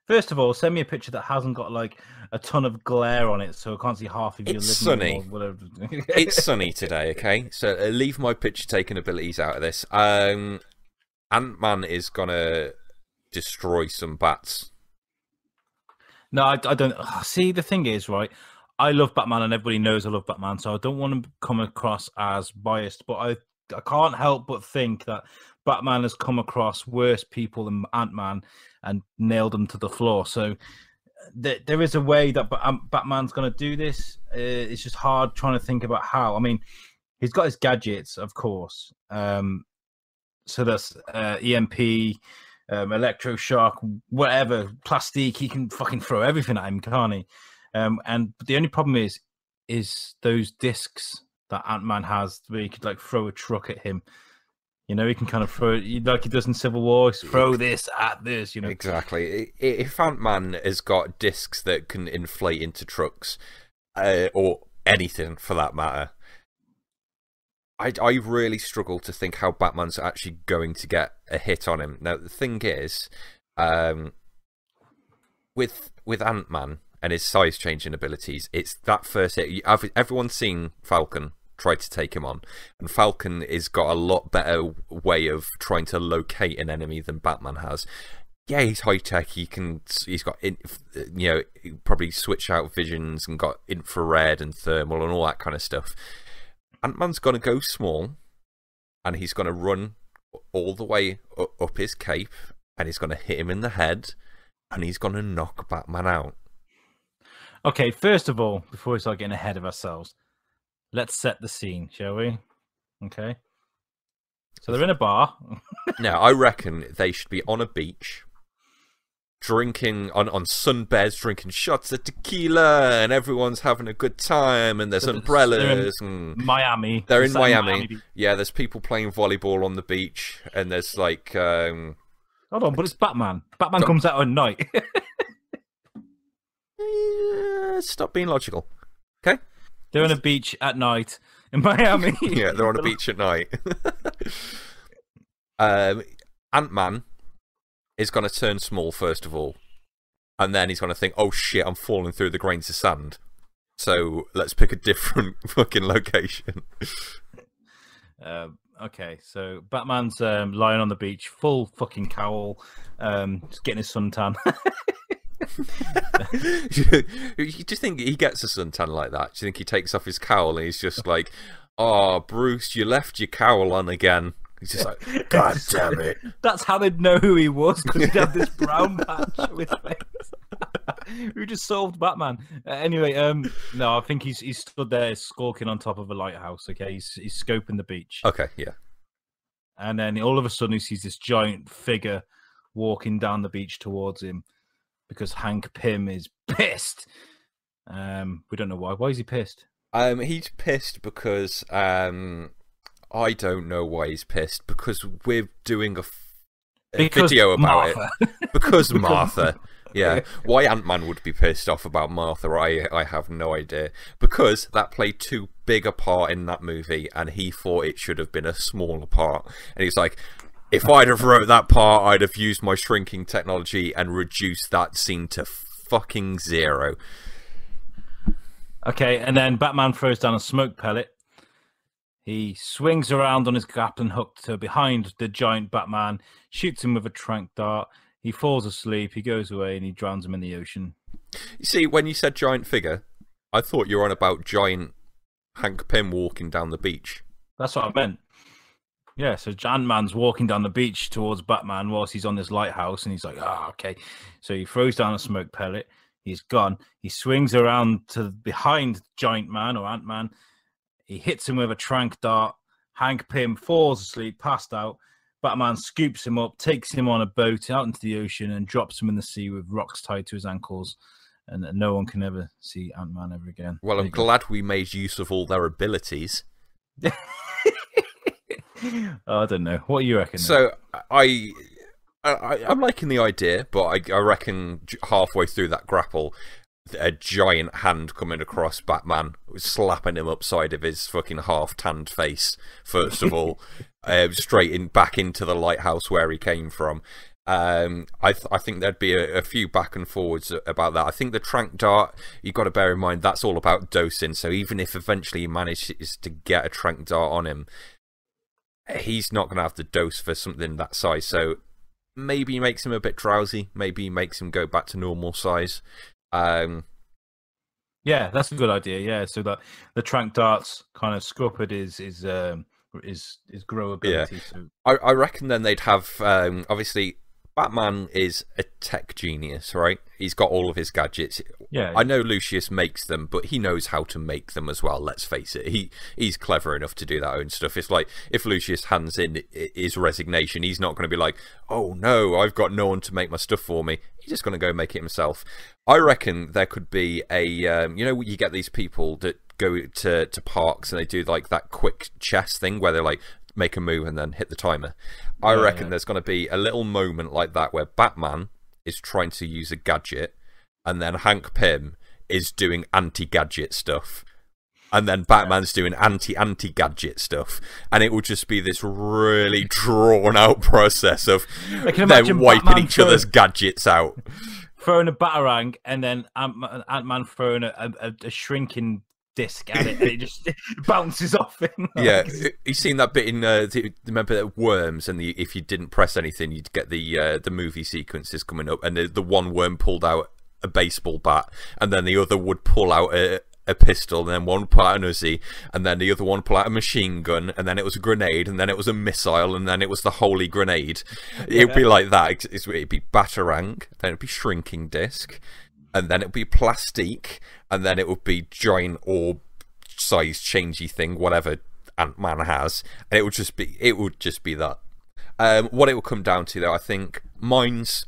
First of all, send me a picture that hasn't got, like, a ton of glare on it, so I can't see half of your living room. It's sunny. It's sunny today, okay? So leave my picture-taking abilities out of this. Ant-Man is going to destroy some bats. No, I don't. See, the thing is, right, I love Batman, and everybody knows I love Batman, so I don't want to come across as biased, but I can't help but think that Batman has come across worse people than Ant-Man and nailed them to the floor. So there is a way that Batman's going to do this. It's just hard trying to think about how. I mean, he's got his gadgets, of course. So that's EMP, electroshock, whatever, plastic. He can fucking throw everything at him, can't he? And the only problem is those discs that Ant-Man has, where you could like throw a truck at him. You know, he can kind of throw it like he does in Civil War. Throw this at this, you know. Exactly. If Ant-Man has got discs that can inflate into trucks, or anything for that matter, I really struggle to think how Batman's actually going to get a hit on him. Now, the thing is, with Ant-Man and his size-changing abilities, it's that first hit. Everyone's seen Falcon tried to take him on, and Falcon has got a lot better way of trying to locate an enemy than Batman has. Yeah, he's high tech. He's got probably switch out visions and got infrared and thermal and all that kind of stuff. Ant-Man's gonna go small, and he's gonna run all the way up his cape, and he's gonna hit him in the head, and he's gonna knock Batman out. Okay, first of all, before we start getting ahead of ourselves, let's set the scene, shall we? Okay. So they're in a bar. Now, I reckon they should be on a beach, drinking on sunbeds, drinking shots of tequila, and everyone's having a good time, and there's umbrellas. And Miami. They're in Miami. Yeah, there's people playing volleyball on the beach, and there's like... Hold on, but it's Batman. Batman comes out at night. Stop being logical. Okay? They're on a beach at night in Miami. Yeah, they're on a beach at night. Ant-Man is going to turn small, first of all. And then he's going to think, oh shit, I'm falling through the grains of sand. So let's pick a different fucking location. Okay, so Batman's lying on the beach, full fucking cowl, just getting his suntan. You just think he gets a suntan like that? Do you think he takes off his cowl and he's just like, oh, Bruce, you left your cowl on again? He's just like, God damn it. That's how they'd know who he was, because he'd have this brown patch with face. We just solved Batman. Anyway, no, I think he's stood there skulking on top of a lighthouse. Okay, he's scoping the beach. Okay, yeah. And then all of a sudden he sees this giant figure walking down the beach towards him, because Hank Pym is pissed. We don't know why. Why is he pissed? He's pissed because I don't know why he's pissed, because we're doing a video about Martha. It. Because Martha. Yeah. Why Ant-Man would be pissed off about Martha, I have no idea. Because that played too big a part in that movie, and he thought it should have been a smaller part. And he's like, if I'd have wrote that part, I'd have used my shrinking technology and reduced that scene to fucking 0. Okay, and then Batman throws down a smoke pellet. He swings around on his grappling hook to behind the giant Batman, shoots him with a tranq dart. He falls asleep, he goes away, and he drowns him in the ocean. You see, when you said giant figure, I thought you were on about giant Hank Pym walking down the beach. That's what I meant. Yeah, so Ant-Man's walking down the beach towards Batman whilst he's on this lighthouse, and he's like, okay. So he throws down a smoke pellet. He's gone. He swings around to behind Giant Man or Ant-Man. He hits him with a tranq dart. Hank Pym falls asleep, passed out. Batman scoops him up, takes him on a boat out into the ocean, and drops him in the sea with rocks tied to his ankles. And no one can ever see Ant-Man ever again. Well, I'm glad we made use of all their abilities. Oh, I don't know. What do you reckon? So I'm liking the idea, but I reckon halfway through that grapple, a giant hand coming across Batman, slapping him upside of his fucking half-tanned face, first of all, straight back into the lighthouse where he came from. I think there'd be a few back and forwards about that. I think the tranq dart, you've got to bear in mind, that's all about dosing, so even if eventually he manages to get a tranq dart on him, he's not going to have the dose for something that size, so maybe he makes him a bit drowsy, maybe he makes him go back to normal size. Yeah, that's a good idea. Yeah, so that the tranq darts kind of scuppered his growability. Yeah. So I reckon then they'd have obviously Batman is a tech genius, right? He's got all of his gadgets. Yeah. I know Lucius makes them, but he knows how to make them as well, let's face it. He's clever enough to do that own stuff. It's like, if Lucius hands in his resignation, he's not going to be like, oh no, I've got no one to make my stuff for me. He's just going to go make it himself. I reckon there could be a, you get these people that go to parks and they do like that quick chess thing where they're like, make a move and then hit the timer. I reckon there's going to be a little moment like that where Batman is trying to use a gadget and then Hank Pym is doing anti-gadget stuff. And then Batman's doing anti-gadget stuff. And it will just be this really drawn-out process of them wiping each other's gadgets out. Throwing a batarang and then Ant-Man throwing a shrinking disc at it, and it just bounces off him. Yeah, you've seen that bit in remember Worms, and if you didn't press anything, you'd get the movie sequences coming up, and the one worm pulled out a baseball bat, and then the other would pull out a pistol, and then one would pull out an Uzi, and then the other one pull out a machine gun, and then it was a grenade, and then it was a missile, and then it was the holy grenade. It'd be like that. It'd be batarang, then it'd be shrinking disc, and then it would be plastique, and then it would be giant orb size changey thing, whatever Ant-Man has, and it would just be that. What it will come down to, though, I think minds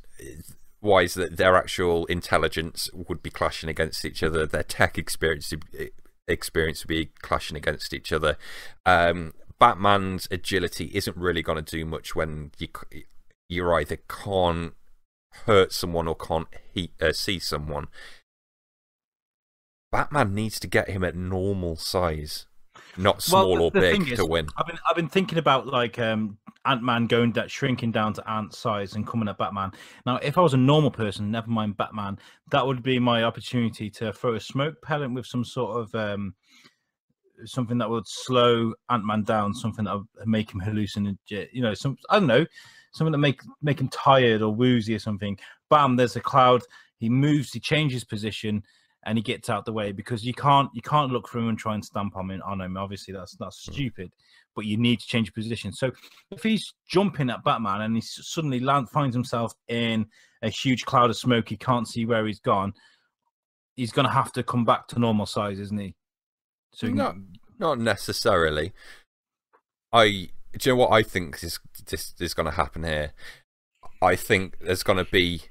wise, that their actual intelligence would be clashing against each other, their tech experience would be clashing against each other. Batman's agility isn't really going to do much when you either can't hurt someone or can't see someone. Batman needs to get him at normal size, not small or big, to win. I've been thinking about like Ant-Man shrinking down to ant size and coming at Batman. Now, if I was a normal person, never mind Batman, that would be my opportunity to throw a smoke pellet with some sort of something that would slow Ant-Man down, something that would make him hallucinate. You know, I don't know, something that make him tired or woozy or something. Bam! There's a cloud. He moves. He changes position. And he gets out the way, because you can't look through and try and stamp on him. Obviously, that's stupid. But you need to change position. So if he's jumping at Batman and he suddenly finds himself in a huge cloud of smoke, he can't see where he's gone. He's going to have to come back to normal size, isn't he? So not necessarily. Do you know what I think is going to happen here? I think there's going to be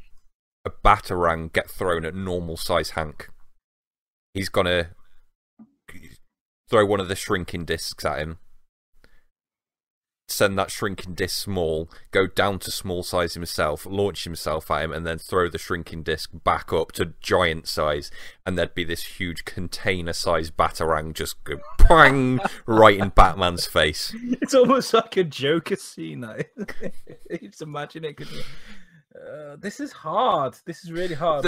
a batarang get thrown at normal size Hank. He's going to throw one of the shrinking discs at him, send that shrinking disc small, go down to small size himself, launch himself at him, and then throw the shrinking disc back up to giant size, and there'd be this huge container-sized batarang just go bang right in Batman's face. It's almost like a Joker scene. Just imagine it. This is hard. This is really hard.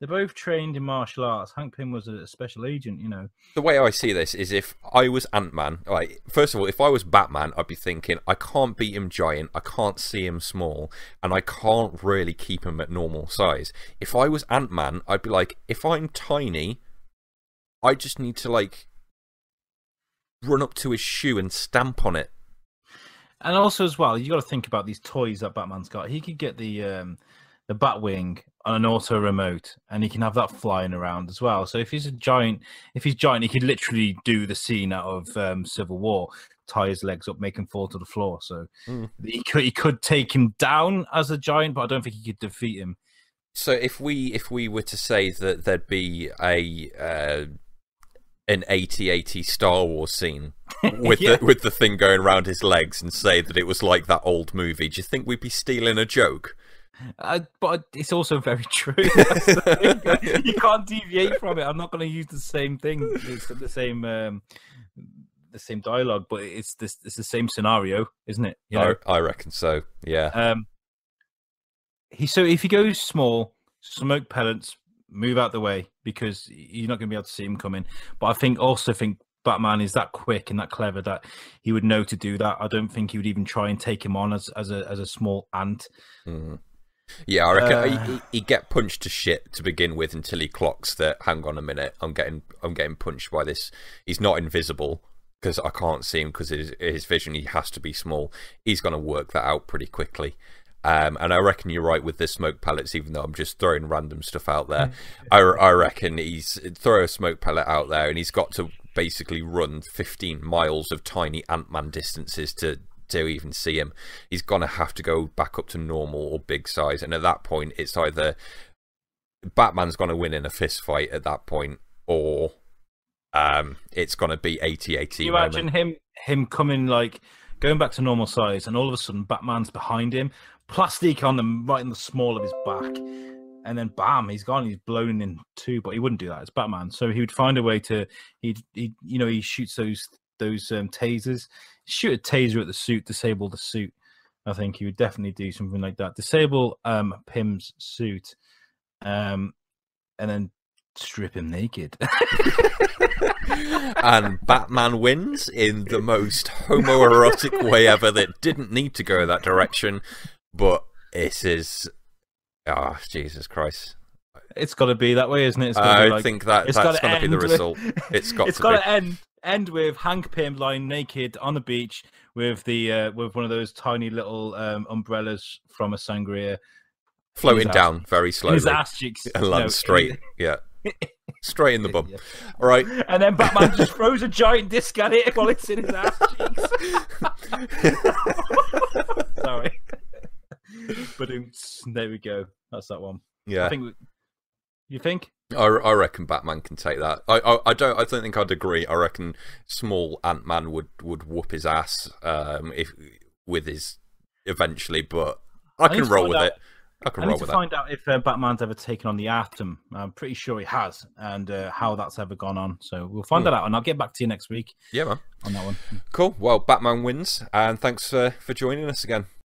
They're both trained in martial arts. Hank Pym was a special agent, you know. The way I see this is, if I was Ant-Man, like, first of all, if I was Batman, I'd be thinking, I can't beat him giant, I can't see him small, and I can't really keep him at normal size. If I was Ant-Man, I'd be like, if I'm tiny, I just need to, like, run up to his shoe and stamp on it. And also, as well, you got to think about these toys that Batman's got. He could get the Batwing on an auto remote, and he can have that flying around as well. So if he's giant, he could literally do the scene out of Civil War, tie his legs up, make him fall to the floor. So he could take him down as a giant, but I don't think he could defeat him. So if we were to say that there'd be an 80-80 Star Wars scene with with the thing going around his legs, and say that it was like that old movie, do you think we'd be stealing a joke? But it's also very true. You can't deviate from it. I'm not going to use the same thing. It's the same dialogue, but it's the same scenario, isn't it? You know? I reckon so. Yeah. So if he goes small, smoke pellets, move out the way, because you're not going to be able to see him coming. But I also think Batman is that quick and that clever that he would know to do that. I don't think he would even try and take him on as a small ant. Mm-hmm. Yeah, I reckon he'd get punched to shit to begin with, until he clocks that, hang on a minute, I'm getting punched by this. He's not invisible, because I can't see him because his vision, he has to be small. He's going to work that out pretty quickly. And I reckon you're right with the smoke pellets, even though I'm just throwing random stuff out there. I reckon he's throw a smoke pellet out there, and he's got to basically run 15 miles of tiny Ant-Man distances to even see him. He's gonna have to go back up to normal or big size, and at that point, it's either Batman's gonna win in a fist fight at that point, or it's gonna be 80-80. Can you imagine him coming, like, going back to normal size, and all of a sudden Batman's behind him, plastic on them right in the small of his back, and then bam, he's gone. He's blown in two. But he wouldn't do that. It's Batman, so he would find a way to. He shoots those tasers. Shoot a taser at the suit, disable the suit. I think he would definitely do something like that. Disable Pym's suit, and then strip him naked. And Batman wins in the most homoerotic way ever. That didn't need to go that direction, but it is. Oh, Jesus Christ! It's got to be that way, isn't it? I think that's going to be the result. It's got to end with Hank Pym lying naked on the beach with with one of those tiny little umbrellas from a sangria floating down very slowly. His ass cheeks and land straight. Yeah. Straight in the bum. Yeah. All right. And then Batman just throws a giant disc at it while it's in his ass cheeks. Sorry. But there we go. That's that one. Yeah. You think? I reckon Batman can take that. I don't think I'd agree. I reckon small Ant-Man would whoop his ass with his eventually, but I can roll with it. I need to find out if Batman's ever taken on the Atom. I'm pretty sure he has, and how that's ever gone on. So we'll find that out, and I'll get back to you next week. Yeah, man. On that one. Cool. Well, Batman wins, and thanks for joining us again.